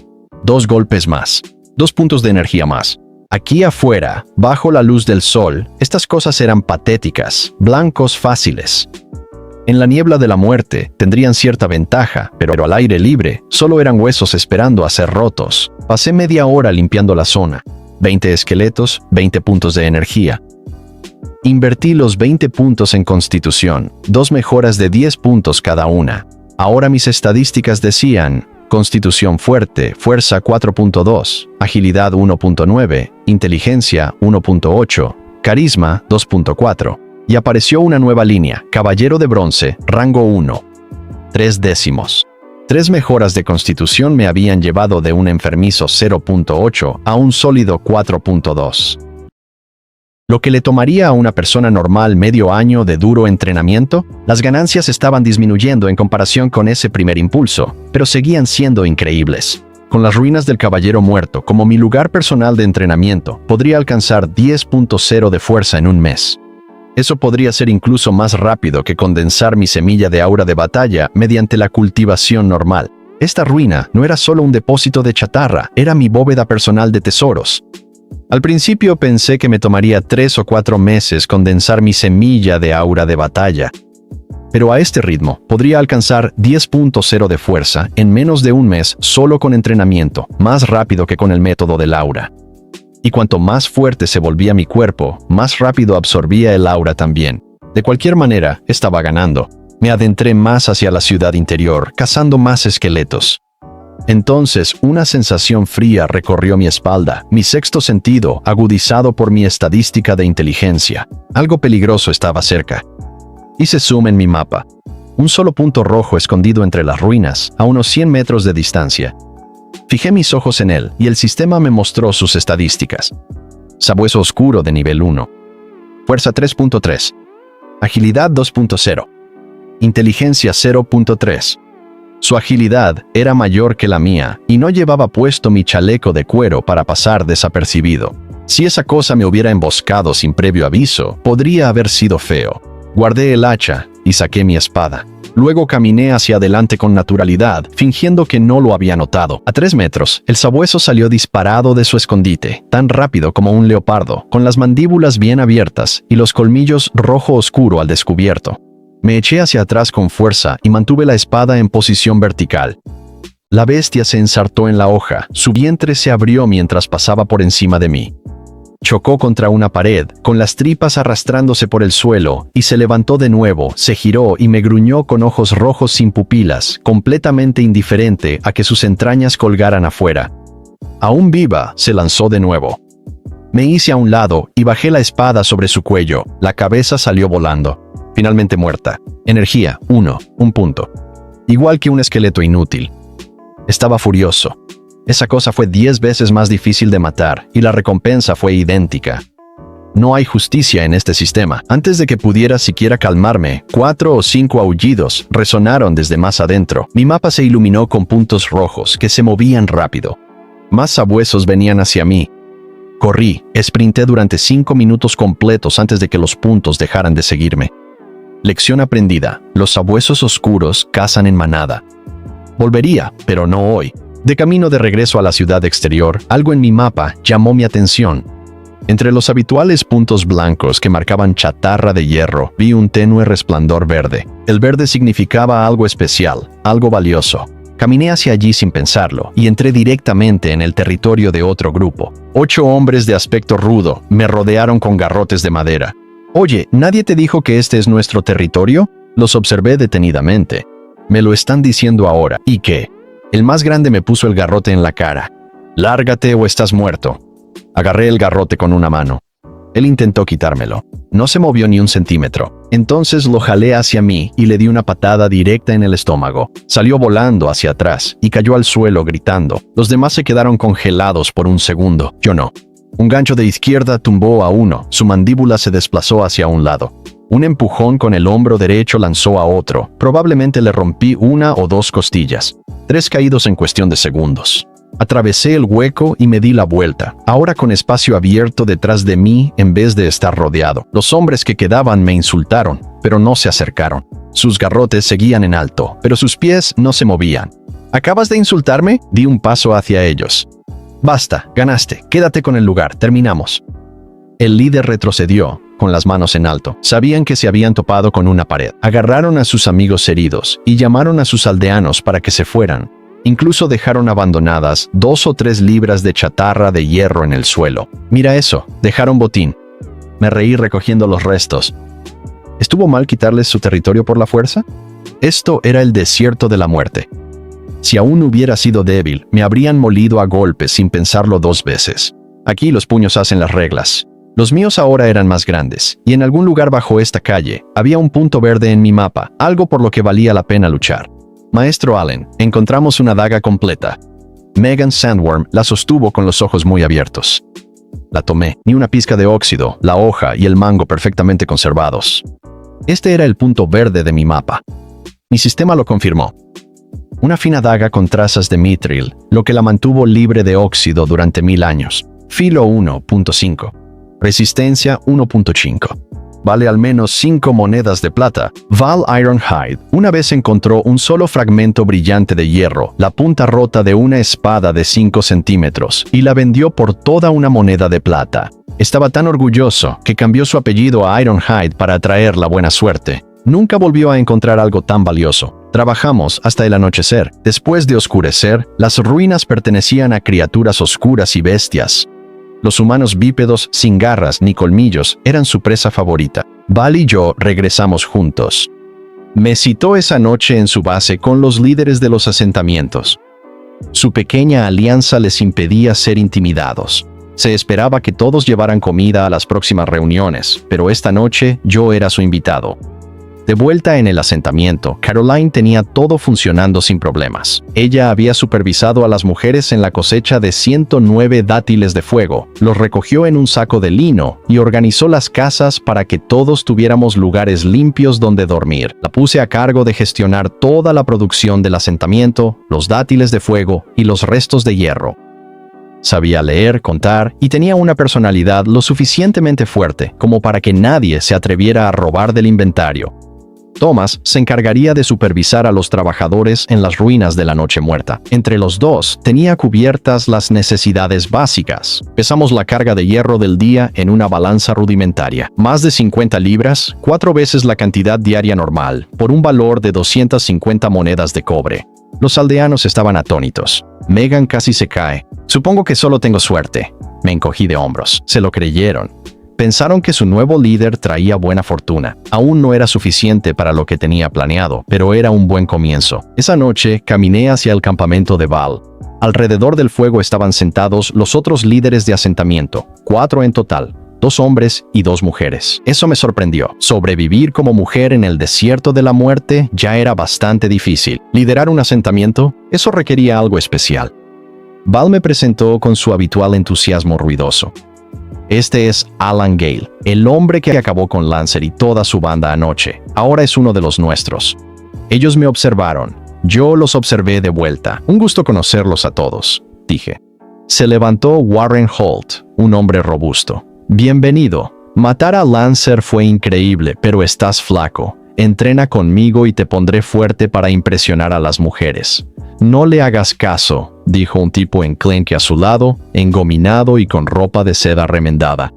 2 golpes más. 2 puntos de energía más. Aquí afuera, bajo la luz del sol, estas cosas eran patéticas, blancos fáciles. En la niebla de la muerte tendrían cierta ventaja, pero al aire libre solo eran huesos esperando a ser rotos. Pasé media hora limpiando la zona. 20 esqueletos, 20 puntos de energía. Invertí los 20 puntos en Constitución, 2 mejoras de 10 puntos cada una. Ahora mis estadísticas decían: Constitución fuerte, fuerza 4.2, agilidad 1.9, inteligencia 1.8, carisma 2.4. Y apareció una nueva línea, caballero de bronce, rango 1. 3 décimos. 3 mejoras de constitución me habían llevado de un enfermizo 0.8 a un sólido 4.2. Lo que le tomaría a una persona normal medio año de duro entrenamiento, las ganancias estaban disminuyendo en comparación con ese primer impulso, pero seguían siendo increíbles. Con las ruinas del caballero muerto como mi lugar personal de entrenamiento, podría alcanzar 10.0 de fuerza en un mes. Eso podría ser incluso más rápido que condensar mi semilla de aura de batalla mediante la cultivación normal. Esta ruina no era solo un depósito de chatarra, era mi bóveda personal de tesoros. Al principio pensé que me tomaría 3 o 4 meses condensar mi semilla de aura de batalla. Pero a este ritmo, podría alcanzar 10.0 de fuerza en menos de un mes solo con entrenamiento, más rápido que con el método del aura. Y cuanto más fuerte se volvía mi cuerpo, más rápido absorbía el aura también. De cualquier manera, estaba ganando. Me adentré más hacia la ciudad interior, cazando más esqueletos. Entonces, una sensación fría recorrió mi espalda, mi sexto sentido agudizado por mi estadística de inteligencia. Algo peligroso estaba cerca. Hice zoom en mi mapa. Un solo punto rojo escondido entre las ruinas, a unos 100 metros de distancia. Fijé mis ojos en él y el sistema me mostró sus estadísticas. Sabueso oscuro de nivel 1. Fuerza 3.3. Agilidad 2.0. Inteligencia 0.3. Su agilidad era mayor que la mía y no llevaba puesto mi chaleco de cuero para pasar desapercibido. Si esa cosa me hubiera emboscado sin previo aviso, podría haber sido feo. Guardé el hacha y saqué mi espada. Luego caminé hacia adelante con naturalidad, fingiendo que no lo había notado. A 3 metros, el sabueso salió disparado de su escondite, tan rápido como un leopardo, con las mandíbulas bien abiertas y los colmillos rojo oscuro al descubierto. Me eché hacia atrás con fuerza y mantuve la espada en posición vertical. La bestia se ensartó en la hoja, su vientre se abrió mientras pasaba por encima de mí. Chocó contra una pared, con las tripas arrastrándose por el suelo, y se levantó de nuevo, se giró y me gruñó con ojos rojos sin pupilas, completamente indiferente a que sus entrañas colgaran afuera. Aún viva, se lanzó de nuevo. Me hice a un lado y bajé la espada sobre su cuello. La cabeza salió volando. Finalmente muerta. Energía, 1 punto. Igual que un esqueleto inútil. Estaba furioso. Esa cosa fue 10 veces más difícil de matar, y la recompensa fue idéntica. No hay justicia en este sistema. Antes de que pudiera siquiera calmarme, 4 o 5 aullidos resonaron desde más adentro. Mi mapa se iluminó con puntos rojos que se movían rápido. Más sabuesos venían hacia mí. Corrí, sprinté durante 5 minutos completos antes de que los puntos dejaran de seguirme. Lección aprendida: los sabuesos oscuros cazan en manada. Volvería, pero no hoy. De camino de regreso a la ciudad exterior, algo en mi mapa llamó mi atención. Entre los habituales puntos blancos que marcaban chatarra de hierro, vi un tenue resplandor verde. El verde significaba algo especial, algo valioso. Caminé hacia allí sin pensarlo, y entré directamente en el territorio de otro grupo. 8 hombres de aspecto rudo me rodearon con garrotes de madera. «Oye, ¿nadie te dijo que este es nuestro territorio?» Los observé detenidamente. «Me lo están diciendo ahora. ¿Y qué?» El más grande me puso el garrote en la cara. «Lárgate o estás muerto». Agarré el garrote con una mano. Él intentó quitármelo. No se movió ni un centímetro. Entonces lo jalé hacia mí y le di una patada directa en el estómago. Salió volando hacia atrás y cayó al suelo gritando. Los demás se quedaron congelados por un segundo. Yo no. Un gancho de izquierda tumbó a uno. Su mandíbula se desplazó hacia un lado. Un empujón con el hombro derecho lanzó a otro. Probablemente le rompí 1 o 2 costillas. 3 caídos en cuestión de segundos. Atravesé el hueco y me di la vuelta, ahora con espacio abierto detrás de mí en vez de estar rodeado. Los hombres que quedaban me insultaron, pero no se acercaron. Sus garrotes seguían en alto, pero sus pies no se movían. ¿Acabas de insultarme? Di un paso hacia ellos. Basta, ganaste, quédate con el lugar, terminamos. El líder retrocedió, con las manos en alto. Sabían que se habían topado con una pared. Agarraron a sus amigos heridos y llamaron a sus aldeanos para que se fueran. Incluso dejaron abandonadas 2 o 3 libras de chatarra de hierro en el suelo. Mira eso, dejaron botín. Me reí recogiendo los restos. ¿Estuvo mal quitarles su territorio por la fuerza? Esto era el desierto de la muerte. Si aún hubiera sido débil, me habrían molido a golpes sin pensarlo 2 veces. Aquí los puños hacen las reglas. Los míos ahora eran más grandes, y en algún lugar bajo esta calle había un punto verde en mi mapa, algo por lo que valía la pena luchar. Maestro Allen, encontramos una daga completa. Megan Sandworm la sostuvo con los ojos muy abiertos. La tomé, ni una pizca de óxido, la hoja y el mango perfectamente conservados. Este era el punto verde de mi mapa. Mi sistema lo confirmó. Una fina daga con trazas de mitril, lo que la mantuvo libre de óxido durante 1000 años. Filo 1.5. Resistencia 1.5. Vale al menos 5 monedas de plata. Val Ironhide una vez encontró un solo fragmento brillante de hierro, la punta rota de una espada de 5 centímetros, y la vendió por toda una moneda de plata. Estaba tan orgulloso que cambió su apellido a Ironhide para atraer la buena suerte. Nunca volvió a encontrar algo tan valioso. Trabajamos hasta el anochecer. Después de oscurecer, las ruinas pertenecían a criaturas oscuras y bestias. Los humanos bípedos sin garras ni colmillos eran su presa favorita. Val y yo regresamos juntos. Me citó esa noche en su base con los líderes de los asentamientos. Su pequeña alianza les impedía ser intimidados. Se esperaba que todos llevaran comida a las próximas reuniones, pero esta noche yo era su invitado. De vuelta en el asentamiento, Caroline tenía todo funcionando sin problemas. Ella había supervisado a las mujeres en la cosecha de 109 dátiles de fuego, los recogió en un saco de lino y organizó las casas para que todos tuviéramos lugares limpios donde dormir. La puse a cargo de gestionar toda la producción del asentamiento, los dátiles de fuego y los restos de hierro. Sabía leer, contar y tenía una personalidad lo suficientemente fuerte como para que nadie se atreviera a robar del inventario. Thomas se encargaría de supervisar a los trabajadores en las ruinas de la Noche Muerta. Entre los dos, tenía cubiertas las necesidades básicas. Pesamos la carga de hierro del día en una balanza rudimentaria. Más de 50 libras, 4 veces la cantidad diaria normal, por un valor de 250 monedas de cobre. Los aldeanos estaban atónitos. Megan casi se cae. Supongo que solo tengo suerte. Me encogí de hombros. Se lo creyeron. Pensaron que su nuevo líder traía buena fortuna. Aún no era suficiente para lo que tenía planeado, pero era un buen comienzo. Esa noche caminé hacia el campamento de Val. Alrededor del fuego estaban sentados los otros líderes de asentamiento, 4 en total, 2 hombres y 2 mujeres. Eso me sorprendió. Sobrevivir como mujer en el desierto de la muerte ya era bastante difícil. Liderar un asentamiento, eso requería algo especial. Val me presentó con su habitual entusiasmo ruidoso. Este es Alan Gale, el hombre que acabó con Lancer y toda su banda anoche. Ahora es uno de los nuestros. Ellos me observaron. Yo los observé de vuelta. Un gusto conocerlos a todos, dije. Se levantó Warren Holt, un hombre robusto. Bienvenido. Matar a Lancer fue increíble, pero estás flaco. Entrena conmigo y te pondré fuerte para impresionar a las mujeres. No le hagas caso, dijo un tipo enclenque a su lado, engominado y con ropa de seda remendada.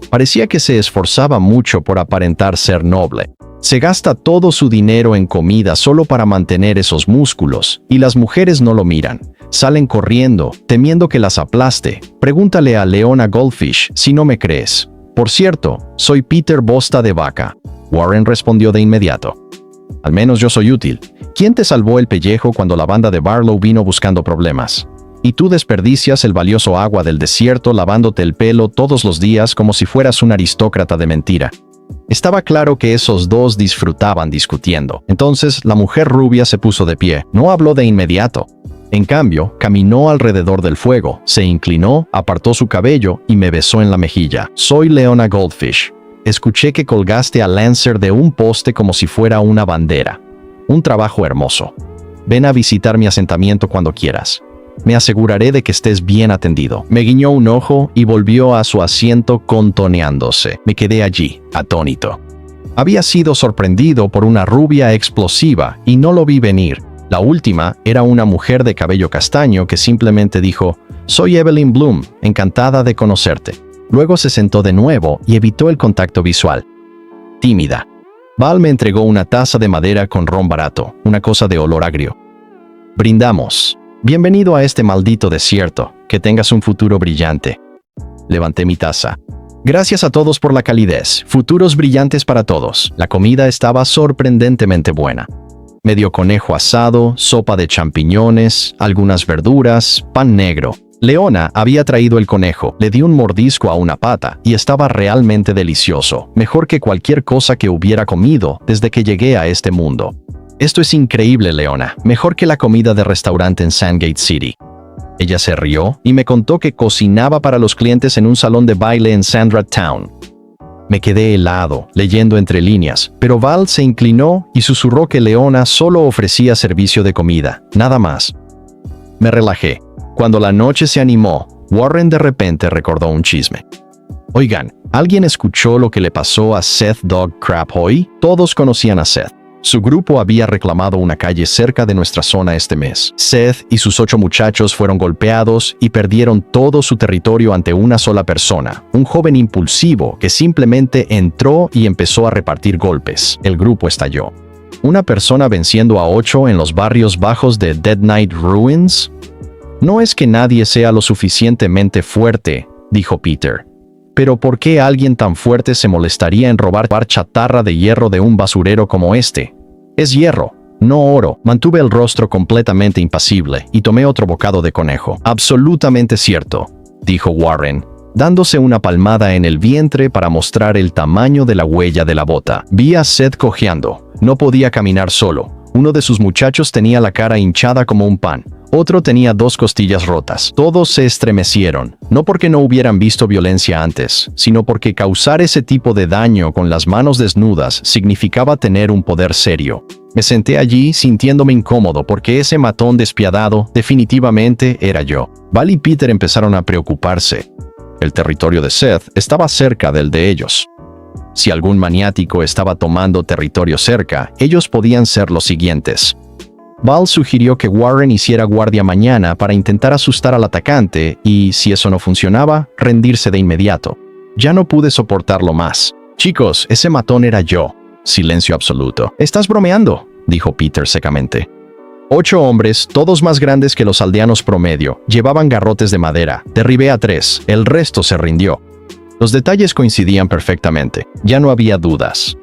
Parecía que se esforzaba mucho por aparentar ser noble. Se gasta todo su dinero en comida solo para mantener esos músculos, y las mujeres no lo miran. Salen corriendo, temiendo que las aplaste. Pregúntale a Leona Goldfish si no me crees. Por cierto, soy Peter Bosta de Vaca. Warren respondió de inmediato. Al menos yo soy útil. ¿Quién te salvó el pellejo cuando la banda de Barlow vino buscando problemas? Y tú desperdicias el valioso agua del desierto lavándote el pelo todos los días como si fueras un aristócrata de mentira. Estaba claro que esos dos disfrutaban discutiendo. Entonces la mujer rubia se puso de pie. No habló de inmediato. En cambio, caminó alrededor del fuego, se inclinó, apartó su cabello y me besó en la mejilla. Soy Leona Goldfish. Escuché que colgaste a Lancer de un poste como si fuera una bandera. Un trabajo hermoso. Ven a visitar mi asentamiento cuando quieras. Me aseguraré de que estés bien atendido. Me guiñó un ojo y volvió a su asiento contoneándose. Me quedé allí, atónito. Había sido sorprendido por una rubia explosiva y no lo vi venir. La última era una mujer de cabello castaño que simplemente dijo: «Soy Evelyn Bloom, encantada de conocerte». Luego se sentó de nuevo y evitó el contacto visual. Tímida. Val me entregó una taza de madera con ron barato, una cosa de olor agrio. Brindamos. Bienvenido a este maldito desierto. Que tengas un futuro brillante. Levanté mi taza. Gracias a todos por la calidez. Futuros brillantes para todos. La comida estaba sorprendentemente buena. Medio conejo asado, sopa de champiñones, algunas verduras, pan negro. Leona había traído el conejo, le di un mordisco a una pata y estaba realmente delicioso, mejor que cualquier cosa que hubiera comido desde que llegué a este mundo. Esto es increíble, Leona, mejor que la comida de restaurante en Sandgate City. Ella se rió y me contó que cocinaba para los clientes en un salón de baile en Sandra Town. Me quedé helado, leyendo entre líneas, pero Val se inclinó y susurró que Leona solo ofrecía servicio de comida, nada más. Me relajé. Cuando la noche se animó, Warren de repente recordó un chisme. Oigan, ¿alguien escuchó lo que le pasó a Seth Dog Crab hoy? Todos conocían a Seth. Su grupo había reclamado una calle cerca de nuestra zona este mes. Seth y sus 8 muchachos fueron golpeados y perdieron todo su territorio ante una sola persona, un joven impulsivo que simplemente entró y empezó a repartir golpes. El grupo estalló. ¿Una persona venciendo a 8 en los barrios bajos de Dead Knight Ruins? No es que nadie sea lo suficientemente fuerte, dijo Peter. Pero ¿por qué alguien tan fuerte se molestaría en robar chatarra de hierro de un basurero como este? Es hierro, no oro. Mantuve el rostro completamente impasible y tomé otro bocado de conejo. Absolutamente cierto, dijo Warren. dándose una palmada en el vientre para mostrar el tamaño de la huella de la bota. Vi a Seth cojeando. No podía caminar solo. Uno de sus muchachos tenía la cara hinchada como un pan. Otro tenía 2 costillas rotas. Todos se estremecieron, no porque no hubieran visto violencia antes, sino porque causar ese tipo de daño con las manos desnudas significaba tener un poder serio. Me senté allí sintiéndome incómodo porque ese matón despiadado definitivamente era yo. Val y Peter empezaron a preocuparse. El territorio de Seth estaba cerca del de ellos. Si algún maniático estaba tomando territorio cerca, ellos podían ser los siguientes. Val sugirió que Warren hiciera guardia mañana para intentar asustar al atacante y, si eso no funcionaba, rendirse de inmediato. Ya no pude soportarlo más. Chicos, ese matón era yo. Silencio absoluto. ¿Estás bromeando?, dijo Peter secamente. 8 hombres, todos más grandes que los aldeanos promedio, llevaban garrotes de madera. Derribé a 3, el resto se rindió. Los detalles coincidían perfectamente. Ya no había dudas.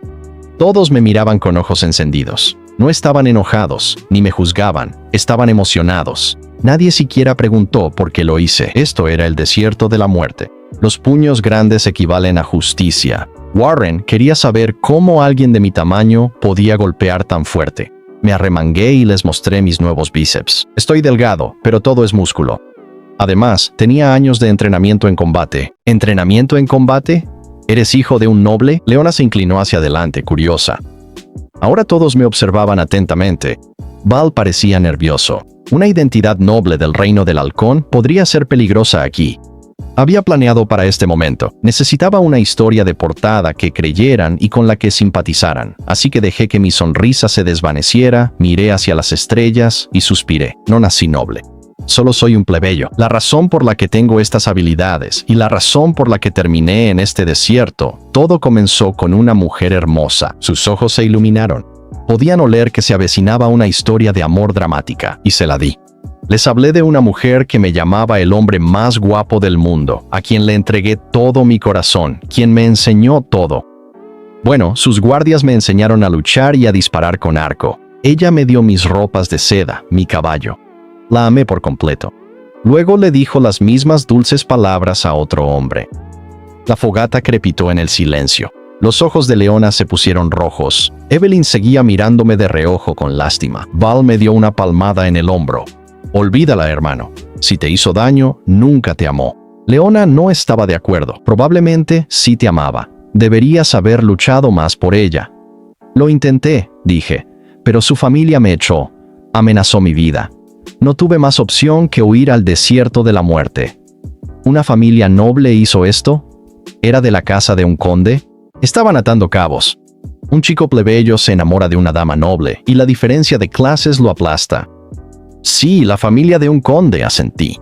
Todos me miraban con ojos encendidos. No estaban enojados, ni me juzgaban, estaban emocionados. Nadie siquiera preguntó por qué lo hice. Esto era el desierto de la muerte. Los puños grandes equivalen a justicia. Warren quería saber cómo alguien de mi tamaño podía golpear tan fuerte. Me arremangué y les mostré mis nuevos bíceps. Estoy delgado, pero todo es músculo. Además, tenía años de entrenamiento en combate. ¿Entrenamiento en combate? ¿Eres hijo de un noble? Leona se inclinó hacia adelante, curiosa. Ahora todos me observaban atentamente. Val parecía nervioso. Una identidad noble del reino del halcón podría ser peligrosa aquí. Había planeado para este momento. Necesitaba una historia de portada que creyeran y con la que simpatizaran. Así que dejé que mi sonrisa se desvaneciera, miré hacia las estrellas y suspiré. No nací noble. Solo soy un plebeyo. La razón por la que tengo estas habilidades y la razón por la que terminé en este desierto, todo comenzó con una mujer hermosa. Sus ojos se iluminaron. Podían oler que se avecinaba una historia de amor dramática, y se la di. Les hablé de una mujer que me llamaba el hombre más guapo del mundo, a quien le entregué todo mi corazón, quien me enseñó todo. Bueno, sus guardias me enseñaron a luchar y a disparar con arco. Ella me dio mis ropas de seda, mi caballo. La amé por completo. Luego le dijo las mismas dulces palabras a otro hombre. La fogata crepitó en el silencio. Los ojos de Leona se pusieron rojos. Evelyn seguía mirándome de reojo con lástima. Val me dio una palmada en el hombro. Olvídala, hermano. Si te hizo daño, nunca te amó. Leona no estaba de acuerdo. Probablemente sí te amaba. Deberías haber luchado más por ella. Lo intenté, dije, pero su familia me echó. Amenazó mi vida. No tuve más opción que huir al desierto de la muerte. ¿Una familia noble hizo esto? ¿Era de la casa de un conde? Estaban atando cabos. Un chico plebeyo se enamora de una dama noble, y la diferencia de clases lo aplasta. Sí, la familia de un conde, asentí.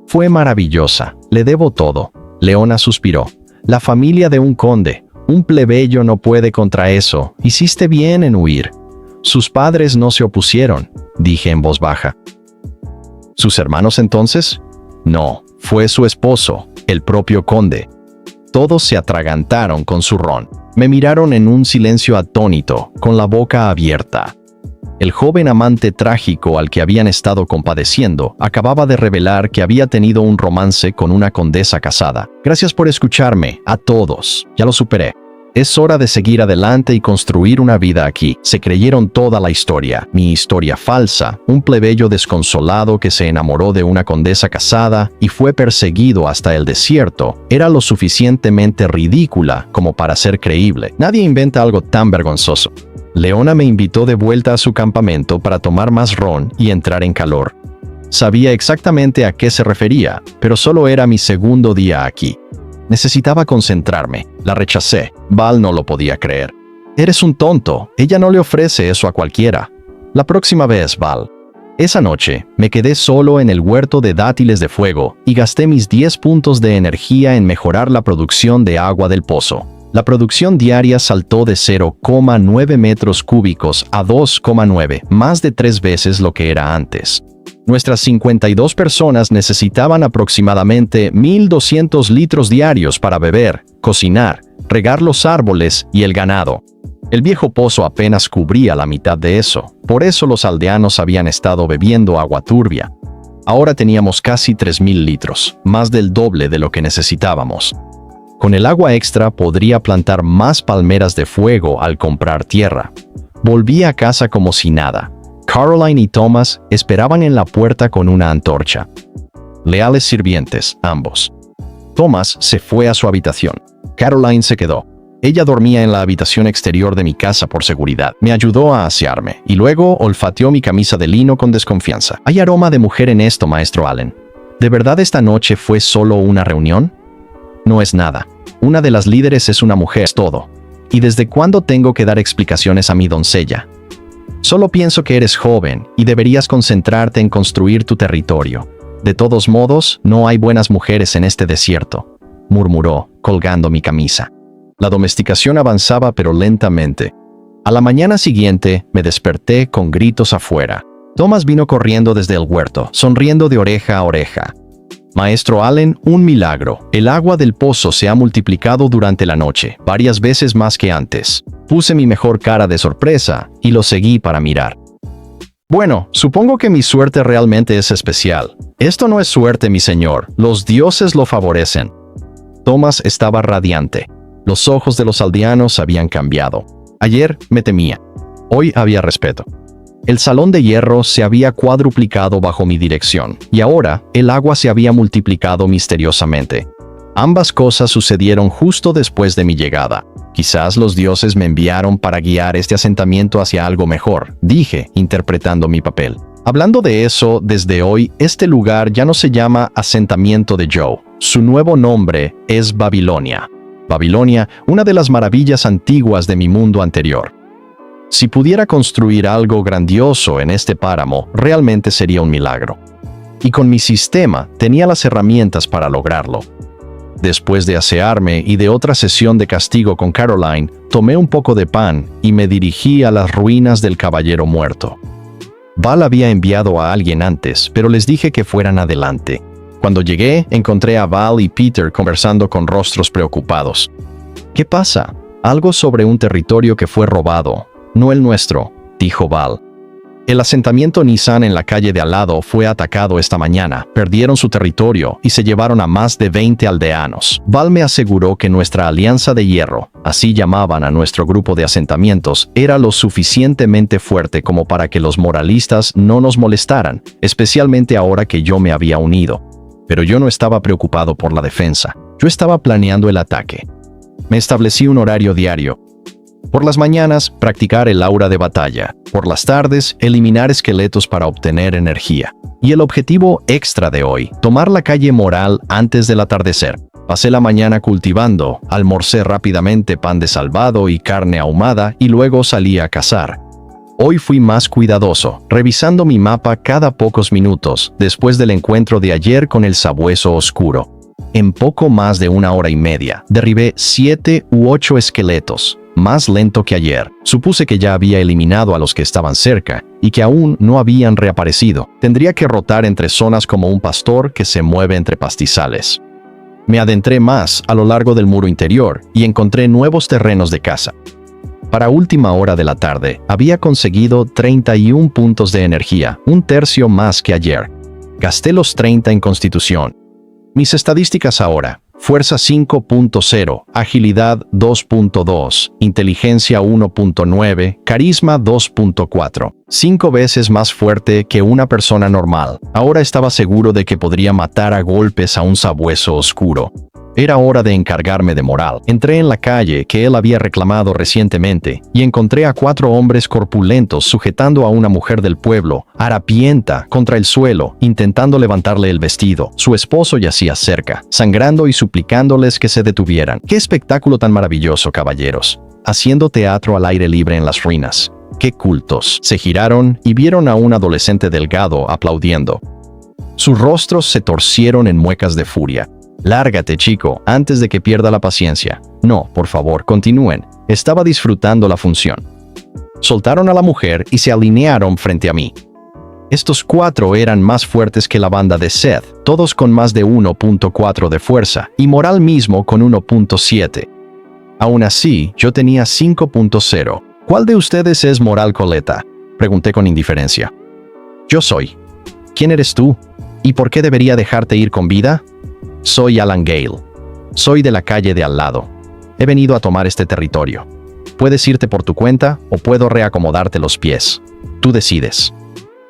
Fue maravillosa, le debo todo. Leona suspiró. La familia de un conde. Un plebeyo no puede contra eso. Hiciste bien en huir. Sus padres no se opusieron, dije en voz baja. ¿Sus hermanos entonces? No, fue su esposo, el propio conde. Todos se atragantaron con su ron. Me miraron en un silencio atónito, con la boca abierta. El joven amante trágico al que habían estado compadeciendo acababa de revelar que había tenido un romance con una condesa casada. Gracias por escucharme, a todos. Ya lo superé. Es hora de seguir adelante y construir una vida aquí. Se creyeron toda la historia, mi historia falsa, un plebeyo desconsolado que se enamoró de una condesa casada y fue perseguido hasta el desierto, era lo suficientemente ridícula como para ser creíble. Nadie inventa algo tan vergonzoso. Leona me invitó de vuelta a su campamento para tomar más ron y entrar en calor. Sabía exactamente a qué se refería, pero solo era mi segundo día aquí. Necesitaba concentrarme. La rechacé. Val no lo podía creer. Eres un tonto. Ella no le ofrece eso a cualquiera. La próxima vez, Val. Esa noche, me quedé solo en el huerto de dátiles de fuego y gasté mis 10 puntos de energía en mejorar la producción de agua del pozo. La producción diaria saltó de 0,9 metros cúbicos a 2,9, más de 3 veces lo que era antes. Nuestras 52 personas necesitaban aproximadamente 1.200 litros diarios para beber, cocinar, regar los árboles y el ganado. El viejo pozo apenas cubría la mitad de eso, por eso los aldeanos habían estado bebiendo agua turbia. Ahora teníamos casi 3.000 litros, más del doble de lo que necesitábamos. Con el agua extra podría plantar más palmeras de fuego al comprar tierra. Volví a casa como si nada. Caroline y Thomas esperaban en la puerta con una antorcha. Leales sirvientes, ambos. Thomas se fue a su habitación. Caroline se quedó. Ella dormía en la habitación exterior de mi casa por seguridad. Me ayudó a asearme y luego olfateó mi camisa de lino con desconfianza. Hay aroma de mujer en esto, maestro Allen. ¿De verdad esta noche fue solo una reunión? No es nada. Una de las líderes es una mujer, es todo. ¿Y desde cuándo tengo que dar explicaciones a mi doncella? Solo pienso que eres joven y deberías concentrarte en construir tu territorio. De todos modos, no hay buenas mujeres en este desierto, murmuró, colgando mi camisa. La domesticación avanzaba pero lentamente. A la mañana siguiente, me desperté con gritos afuera. Thomas vino corriendo desde el huerto, sonriendo de oreja a oreja. Maestro Allen, un milagro. El agua del pozo se ha multiplicado durante la noche, varias veces más que antes. Puse mi mejor cara de sorpresa y lo seguí para mirar. Bueno, supongo que mi suerte realmente es especial. Esto no es suerte, mi señor. Los dioses lo favorecen. Thomas estaba radiante. Los ojos de los aldeanos habían cambiado. Ayer me temía. Hoy había respeto. El salón de hierro se había cuadruplicado bajo mi dirección, y ahora el agua se había multiplicado misteriosamente. Ambas cosas sucedieron justo después de mi llegada. Quizás los dioses me enviaron para guiar este asentamiento hacia algo mejor, dije, interpretando mi papel. Hablando de eso, desde hoy, este lugar ya no se llama Asentamiento de Joe. Su nuevo nombre es Babilonia. Babilonia, una de las maravillas antiguas de mi mundo anterior. Si pudiera construir algo grandioso en este páramo, realmente sería un milagro. Y con mi sistema, tenía las herramientas para lograrlo. Después de asearme y de otra sesión de castigo con Caroline, tomé un poco de pan y me dirigí a las ruinas del caballero muerto. Val había enviado a alguien antes, pero les dije que fueran adelante. Cuando llegué, encontré a Val y Peter conversando con rostros preocupados. ¿Qué pasa? Algo sobre un territorio que fue robado. No el nuestro, dijo Val. El asentamiento Nissan en la calle de al lado fue atacado esta mañana, perdieron su territorio y se llevaron a más de 20 aldeanos. Val me aseguró que nuestra alianza de hierro, así llamaban a nuestro grupo de asentamientos, era lo suficientemente fuerte como para que los moralistas no nos molestaran, especialmente ahora que yo me había unido. Pero yo no estaba preocupado por la defensa, yo estaba planeando el ataque. Me establecí un horario diario. Por las mañanas, practicar el aura de batalla. Por las tardes, eliminar esqueletos para obtener energía. Y el objetivo extra de hoy, tomar la calle Moral antes del atardecer. Pasé la mañana cultivando, almorcé rápidamente pan de salvado y carne ahumada y luego salí a cazar. Hoy fui más cuidadoso, revisando mi mapa cada pocos minutos, después del encuentro de ayer con el sabueso oscuro. En poco más de 1 hora y media, derribé 7 u 8 esqueletos. Más lento que ayer. Supuse que ya había eliminado a los que estaban cerca y que aún no habían reaparecido. Tendría que rotar entre zonas como un pastor que se mueve entre pastizales. Me adentré más a lo largo del muro interior y encontré nuevos terrenos de caza. Para última hora de la tarde, había conseguido 31 puntos de energía, un tercio más que ayer. Gasté los 30 en Constitución. Mis estadísticas ahora. Fuerza 5.0, agilidad 2.2, inteligencia 1.9, carisma 2.4. 5 veces más fuerte que una persona normal. Ahora estaba seguro de que podría matar a golpes a un sabueso oscuro. Era hora de encargarme de moral. Entré en la calle que él había reclamado recientemente y encontré a 4 hombres corpulentos sujetando a una mujer del pueblo, harapienta, contra el suelo, intentando levantarle el vestido. Su esposo yacía cerca, sangrando y suplicándoles que se detuvieran. ¡Qué espectáculo tan maravilloso, caballeros! Haciendo teatro al aire libre en las ruinas. ¡Qué cultos! Se giraron y vieron a un adolescente delgado aplaudiendo. Sus rostros se torcieron en muecas de furia. Lárgate, chico, antes de que pierda la paciencia. No, por favor, continúen. Estaba disfrutando la función. Soltaron a la mujer y se alinearon frente a mí. Estos 4 eran más fuertes que la banda de Seth, todos con más de 1.4 de fuerza, y Moral mismo con 1.7. Aún así, yo tenía 5.0. ¿Cuál de ustedes es Moral Coleta? Pregunté con indiferencia. Yo soy. ¿Quién eres tú? ¿Y por qué debería dejarte ir con vida? Soy Alan Gale. Soy de la calle de al lado. He venido a tomar este territorio. Puedes irte por tu cuenta o puedo reacomodarte los pies. Tú decides.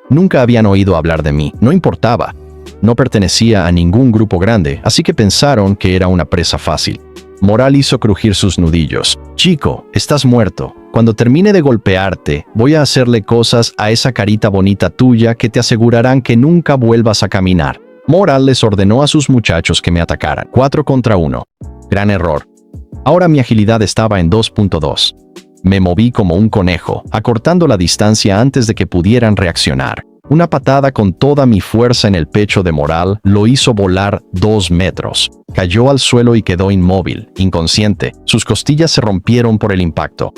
Nunca habían oído hablar de mí. No importaba. No pertenecía a ningún grupo grande, así que pensaron que era una presa fácil. Moral hizo crujir sus nudillos. Chico, estás muerto. Cuando termine de golpearte, voy a hacerle cosas a esa carita bonita tuya que te asegurarán que nunca vuelvas a caminar. Moral les ordenó a sus muchachos que me atacaran. 4 contra 1. Gran error. Ahora mi agilidad estaba en 2.2. Me moví como un conejo, acortando la distancia antes de que pudieran reaccionar. Una patada con toda mi fuerza en el pecho de Moral lo hizo volar 2 metros. Cayó al suelo y quedó inmóvil, inconsciente. Sus costillas se rompieron por el impacto.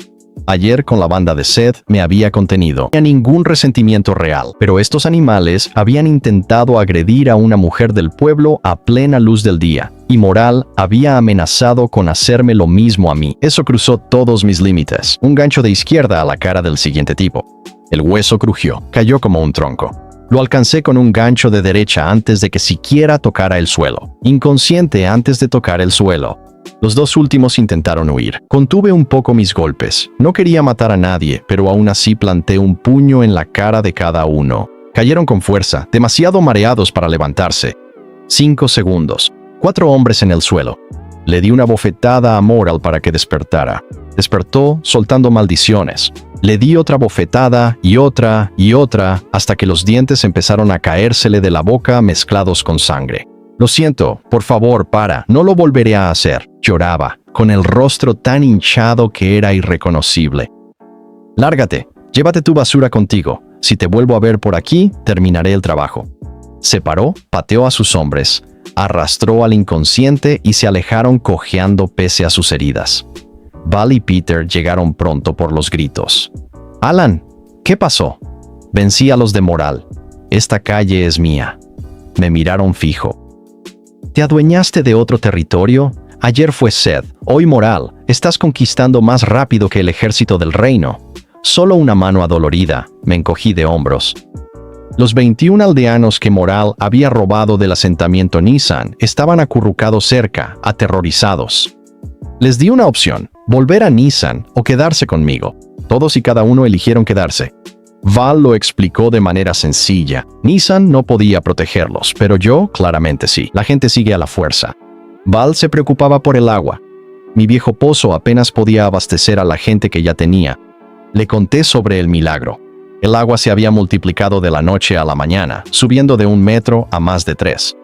Ayer con la banda de Seth me había contenido. No tenía ningún resentimiento real, pero estos animales habían intentado agredir a una mujer del pueblo a plena luz del día, y Moral había amenazado con hacerme lo mismo a mí. Eso cruzó todos mis límites. Un gancho de izquierda a la cara del siguiente tipo. El hueso crujió, cayó como un tronco. Lo alcancé con un gancho de derecha antes de que siquiera tocara el suelo. Inconsciente antes de tocar el suelo. Los 2 últimos intentaron huir. Contuve un poco mis golpes. No quería matar a nadie, pero aún así planté un puño en la cara de cada uno. Cayeron con fuerza, demasiado mareados para levantarse. 5 segundos. 4 hombres en el suelo. Le di una bofetada a Moral para que despertara. Despertó soltando maldiciones. Le di otra bofetada y otra, hasta que los dientes empezaron a caérsele de la boca mezclados con sangre. Lo siento, por favor, para, no lo volveré a hacer. Lloraba, con el rostro tan hinchado que era irreconocible. Lárgate, llévate tu basura contigo. Si te vuelvo a ver por aquí, terminaré el trabajo. Se paró, pateó a sus hombres, arrastró al inconsciente y se alejaron cojeando pese a sus heridas. Val y Peter llegaron pronto por los gritos. Alan, ¿qué pasó? Vencí a los de Moral. Esta calle es mía. Me miraron fijo. ¿Te adueñaste de otro territorio? Ayer fue Seth, hoy Moral. Estás conquistando más rápido que el ejército del reino. Solo una mano adolorida. Me encogí de hombros. Los 21 aldeanos que Moral había robado del asentamiento Nissan estaban acurrucados cerca, aterrorizados. Les di una opción, volver a Nissan o quedarse conmigo. Todos y cada uno eligieron quedarse. Val lo explicó de manera sencilla. Nissan no podía protegerlos, pero yo, claramente sí. La gente sigue a la fuerza. Val se preocupaba por el agua. Mi viejo pozo apenas podía abastecer a la gente que ya tenía. Le conté sobre el milagro. El agua se había multiplicado de la noche a la mañana, subiendo de 1 metro a más de 3.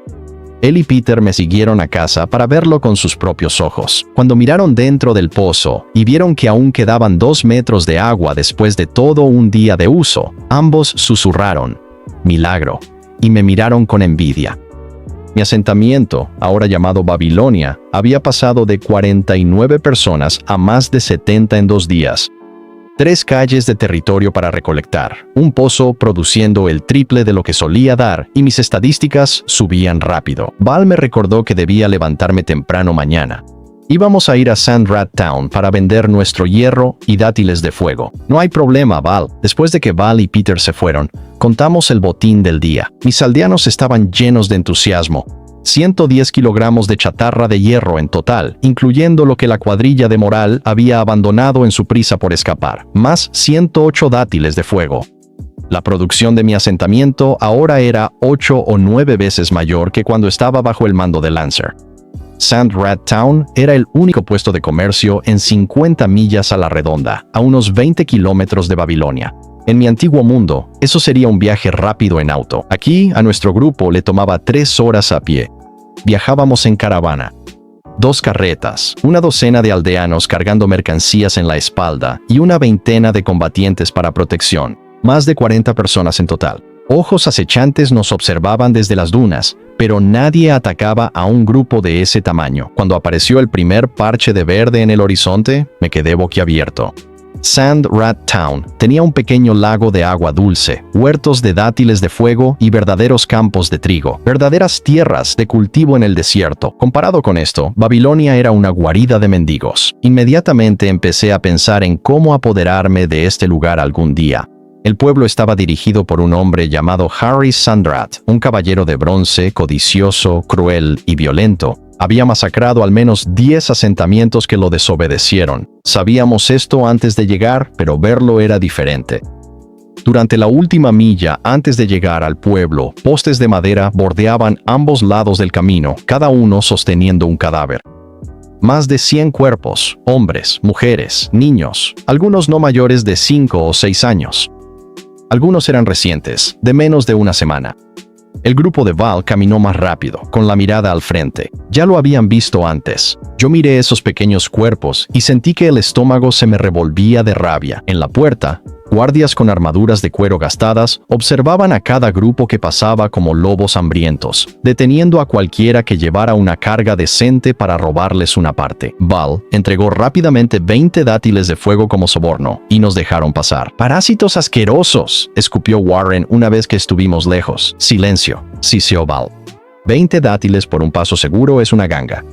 Él y Peter me siguieron a casa para verlo con sus propios ojos. Cuando miraron dentro del pozo y vieron que aún quedaban 2 metros de agua después de todo un día de uso, ambos susurraron, «Milagro», y me miraron con envidia. Mi asentamiento, ahora llamado Babilonia, había pasado de 49 personas a más de 70 en 2 días. 3 calles de territorio para recolectar, un pozo produciendo el triple de lo que solía dar y mis estadísticas subían rápido. Val me recordó que debía levantarme temprano mañana. Íbamos a ir a Sand Rat Town para vender nuestro hierro y dátiles de fuego. No hay problema, Val. Después de que Val y Peter se fueron, contamos el botín del día. Mis aldeanos estaban llenos de entusiasmo. 110 kilogramos de chatarra de hierro en total, incluyendo lo que la cuadrilla de Moral había abandonado en su prisa por escapar, más 108 dátiles de fuego. La producción de mi asentamiento ahora era 8 o 9 veces mayor que cuando estaba bajo el mando de Lancer. Sand Rat Town era el único puesto de comercio en 50 millas a la redonda, a unos 20 kilómetros de Babilonia. En mi antiguo mundo, eso sería un viaje rápido en auto. Aquí, a nuestro grupo le tomaba 3 horas a pie. Viajábamos en caravana. 2 carretas, una docena de aldeanos cargando mercancías en la espalda y una veintena de combatientes para protección. Más de 40 personas en total. Ojos acechantes nos observaban desde las dunas, pero nadie atacaba a un grupo de ese tamaño. Cuando apareció el primer parche de verde en el horizonte, me quedé boquiabierto. Sand Rat Town tenía un pequeño lago de agua dulce, huertos de dátiles de fuego y verdaderos campos de trigo, verdaderas tierras de cultivo en el desierto. Comparado con esto, Babilonia era una guarida de mendigos. Inmediatamente empecé a pensar en cómo apoderarme de este lugar algún día. El pueblo estaba dirigido por un hombre llamado Harry Sandrat, un caballero de bronce, codicioso, cruel y violento. Había masacrado al menos 10 asentamientos que lo desobedecieron. Sabíamos esto antes de llegar, pero verlo era diferente. Durante la última milla antes de llegar al pueblo, postes de madera bordeaban ambos lados del camino, cada uno sosteniendo un cadáver. Más de 100 cuerpos, hombres, mujeres, niños, algunos no mayores de 5 o 6 años. Algunos eran recientes, de menos de una semana. El grupo de Val caminó más rápido, con la mirada al frente. Ya lo habían visto antes. Yo miré esos pequeños cuerpos y sentí que el estómago se me revolvía de rabia. En la puerta, guardias con armaduras de cuero gastadas observaban a cada grupo que pasaba como lobos hambrientos, deteniendo a cualquiera que llevara una carga decente para robarles una parte. Val entregó rápidamente 20 dátiles de fuego como soborno y nos dejaron pasar. ¡Parásitos asquerosos!, escupió Warren una vez que estuvimos lejos. Silencio, siseó Val. 20 dátiles por un paso seguro es una ganga.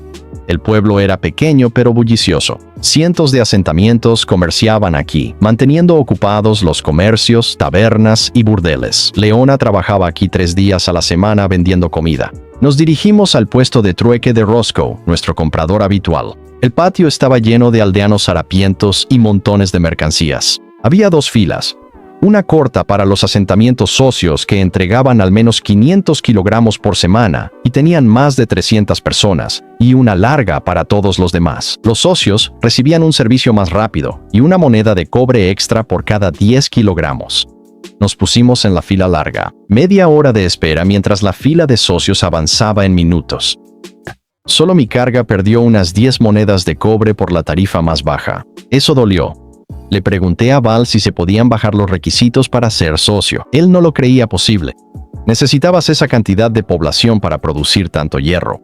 El pueblo era pequeño pero bullicioso. Cientos de asentamientos comerciaban aquí, manteniendo ocupados los comercios, tabernas y burdeles. Leona trabajaba aquí 3 días a la semana vendiendo comida. Nos dirigimos al puesto de trueque de Roscoe, nuestro comprador habitual. El patio estaba lleno de aldeanos harapientos y montones de mercancías. Había 2 filas. Una corta para los asentamientos socios que entregaban al menos 500 kilogramos por semana y tenían más de 300 personas, y una larga para todos los demás. Los socios recibían un servicio más rápido y una moneda de cobre extra por cada 10 kilogramos. Nos pusimos en la fila larga. Media hora de espera mientras la fila de socios avanzaba en minutos. Solo mi carga perdió unas 10 monedas de cobre por la tarifa más baja. Eso dolió. Le pregunté a Val si se podían bajar los requisitos para ser socio. Él no lo creía posible. Necesitabas esa cantidad de población para producir tanto hierro.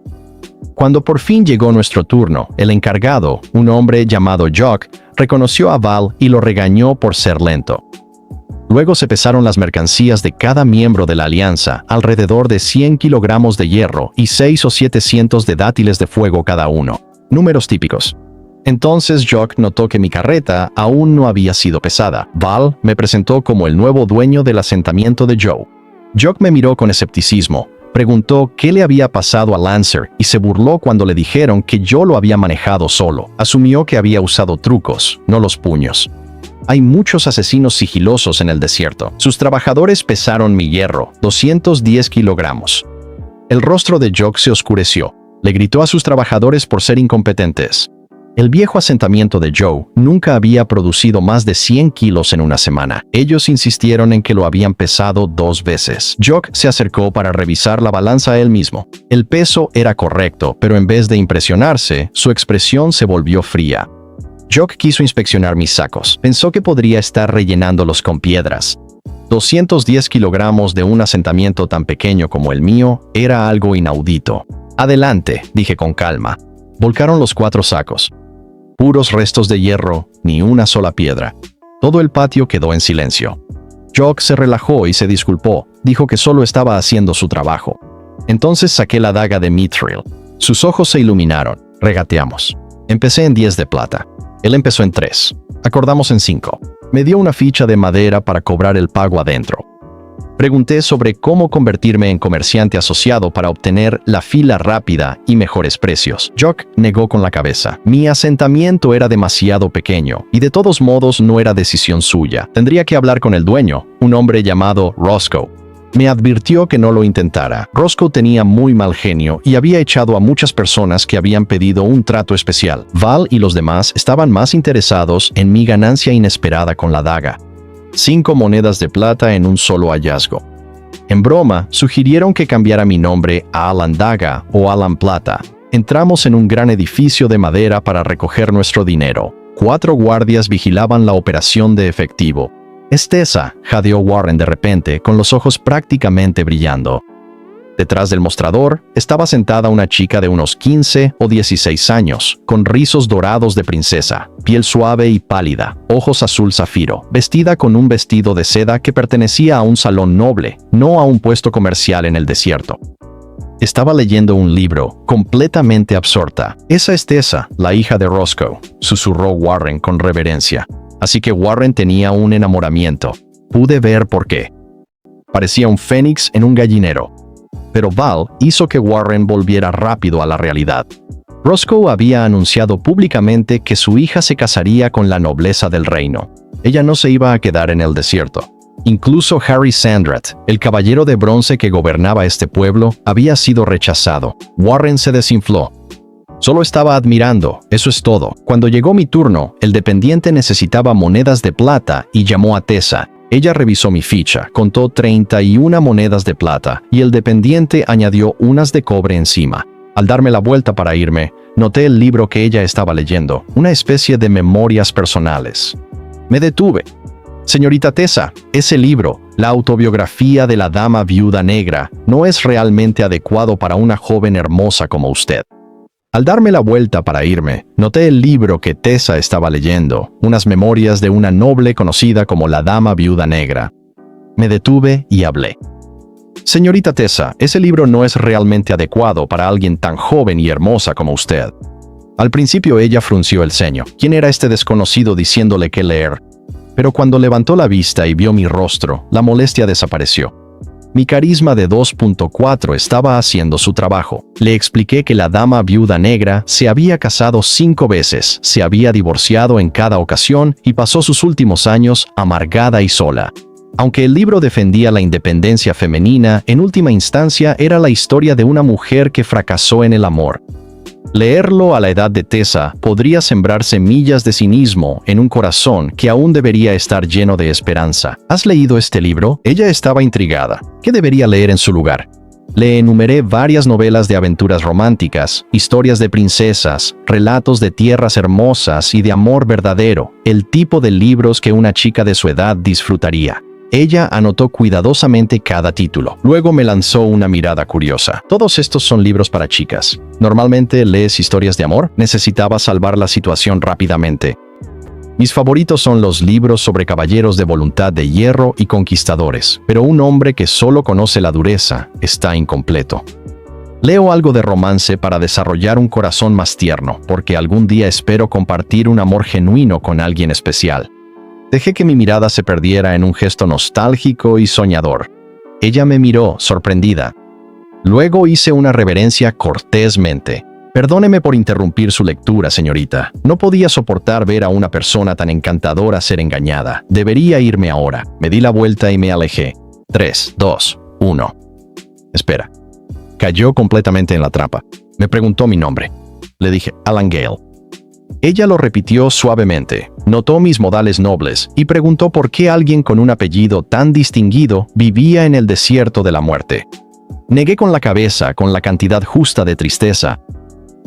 Cuando por fin llegó nuestro turno, el encargado, un hombre llamado Jock, reconoció a Val y lo regañó por ser lento. Luego se pesaron las mercancías de cada miembro de la alianza, alrededor de 100 kilogramos de hierro y 6 o 700 de dátiles de fuego cada uno. Números típicos. Entonces Jock notó que mi carreta aún no había sido pesada. Val me presentó como el nuevo dueño del asentamiento de Joe. Jock me miró con escepticismo, preguntó qué le había pasado a Lancer y se burló cuando le dijeron que yo lo había manejado solo. Asumió que había usado trucos, no los puños. Hay muchos asesinos sigilosos en el desierto. Sus trabajadores pesaron mi hierro, 210 kilogramos. El rostro de Jock se oscureció. Le gritó a sus trabajadores por ser incompetentes. El viejo asentamiento de Joe nunca había producido más de 100 kilos en una semana. Ellos insistieron en que lo habían pesado 2 veces. Jock se acercó para revisar la balanza él mismo. El peso era correcto, pero en vez de impresionarse, su expresión se volvió fría. Jock quiso inspeccionar mis sacos. Pensó que podría estar rellenándolos con piedras. 210 kilogramos de un asentamiento tan pequeño como el mío era algo inaudito. Adelante, dije con calma. Volcaron los 4 sacos. Puros restos de hierro, ni una sola piedra. Todo el patio quedó en silencio. Jock se relajó y se disculpó. Dijo que solo estaba haciendo su trabajo. Entonces saqué la daga de Mithril. Sus ojos se iluminaron. Regateamos. Empecé en 10 de plata. Él empezó en 3. Acordamos en 5. Me dio una ficha de madera para cobrar el pago adentro. Pregunté sobre cómo convertirme en comerciante asociado para obtener la fila rápida y mejores precios. Jock negó con la cabeza. Mi asentamiento era demasiado pequeño y de todos modos no era decisión suya. Tendría que hablar con el dueño, un hombre llamado Roscoe. Me advirtió que no lo intentara. Roscoe tenía muy mal genio y había echado a muchas personas que habían pedido un trato especial. Val y los demás estaban más interesados en mi ganancia inesperada con la daga. 5 monedas de plata en un solo hallazgo. En broma, sugirieron que cambiara mi nombre a Alan Daga o Alan Plata. Entramos en un gran edificio de madera para recoger nuestro dinero. 4 guardias vigilaban la operación de efectivo. «¿Es esa?», jadeó Warren de repente, con los ojos prácticamente brillando. Detrás del mostrador estaba sentada una chica de unos 15 o 16 años, con rizos dorados de princesa, piel suave y pálida, ojos azul zafiro, vestida con un vestido de seda que pertenecía a un salón noble, no a un puesto comercial en el desierto. Estaba leyendo un libro, completamente absorta. «Esa es Tessa, la hija de Roscoe», susurró Warren con reverencia. Así que Warren tenía un enamoramiento. Pude ver por qué. Parecía un fénix en un gallinero. Pero Val hizo que Warren volviera rápido a la realidad. Roscoe había anunciado públicamente que su hija se casaría con la nobleza del reino. Ella no se iba a quedar en el desierto. Incluso Harry Sandrat, el caballero de bronce que gobernaba este pueblo, había sido rechazado. Warren se desinfló. Solo estaba admirando, eso es todo. Cuando llegó mi turno, el dependiente necesitaba monedas de plata y llamó a Tessa. Ella revisó mi ficha, contó 31 monedas de plata y el dependiente añadió unas de cobre encima. Al darme la vuelta para irme, noté el libro que ella estaba leyendo, una especie de memorias personales. Me detuve. Señorita Tessa, ese libro, la autobiografía de la dama viuda negra, no es realmente adecuado para una joven hermosa como usted. Al darme la vuelta para irme, noté el libro que Tessa estaba leyendo, unas memorias de una noble conocida como la Dama Viuda Negra. Me detuve y hablé. Señorita Tessa, ese libro no es realmente adecuado para alguien tan joven y hermosa como usted. Al principio ella frunció el ceño. ¿Quién era este desconocido diciéndole qué leer? Pero cuando levantó la vista y vio mi rostro, la molestia desapareció. Mi carisma de 2.4 estaba haciendo su trabajo. Le expliqué que la dama viuda negra se había casado 5 veces, se había divorciado en cada ocasión y pasó sus últimos años amargada y sola. Aunque el libro defendía la independencia femenina, en última instancia era la historia de una mujer que fracasó en el amor. Leerlo a la edad de Tessa podría sembrar semillas de cinismo en un corazón que aún debería estar lleno de esperanza. ¿Has leído este libro? Ella estaba intrigada. ¿Qué debería leer en su lugar? Le enumeré varias novelas de aventuras románticas, historias de princesas, relatos de tierras hermosas y de amor verdadero, el tipo de libros que una chica de su edad disfrutaría. Ella anotó cuidadosamente cada título. Luego me lanzó una mirada curiosa. Todos estos son libros para chicas. ¿Normalmente lees historias de amor? Necesitaba salvar la situación rápidamente. Mis favoritos son los libros sobre caballeros de voluntad de hierro y conquistadores, pero un hombre que solo conoce la dureza está incompleto. Leo algo de romance para desarrollar un corazón más tierno, porque algún día espero compartir un amor genuino con alguien especial. Dejé que mi mirada se perdiera en un gesto nostálgico y soñador. Ella me miró, sorprendida. Luego hice una reverencia cortésmente. Perdóneme por interrumpir su lectura, señorita. No podía soportar ver a una persona tan encantadora ser engañada. Debería irme ahora. Me di la vuelta y me alejé. 3, 2, 1. Espera. Cayó completamente en la trampa. Me preguntó mi nombre. Le dije, Alan Gale. Ella lo repitió suavemente, notó mis modales nobles y preguntó por qué alguien con un apellido tan distinguido vivía en el desierto de la muerte. Negué con la cabeza, con la cantidad justa de tristeza.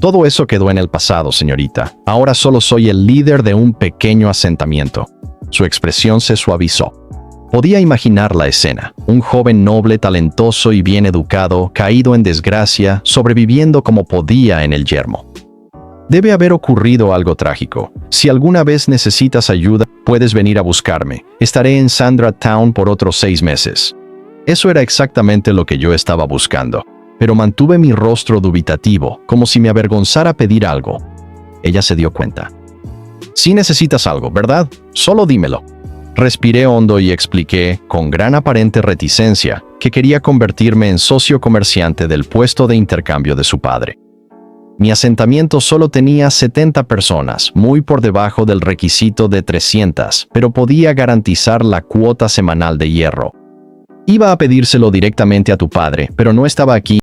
Todo eso quedó en el pasado, señorita. Ahora solo soy el líder de un pequeño asentamiento. Su expresión se suavizó. Podía imaginar la escena. Un joven noble, talentoso y bien educado, caído en desgracia, sobreviviendo como podía en el yermo. Debe haber ocurrido algo trágico. Si alguna vez necesitas ayuda, puedes venir a buscarme. Estaré en Sandrat Town por otros 6 meses. Eso era exactamente lo que yo estaba buscando. Pero mantuve mi rostro dubitativo, como si me avergonzara pedir algo. Ella se dio cuenta. Sí necesitas algo, ¿verdad? Solo dímelo. Respiré hondo y expliqué, con gran aparente reticencia, que quería convertirme en socio comerciante del puesto de intercambio de su padre. Mi asentamiento solo tenía 70 personas, muy por debajo del requisito de 300, pero podía garantizar la cuota semanal de hierro. Iba a pedírselo directamente a tu padre, pero no estaba aquí.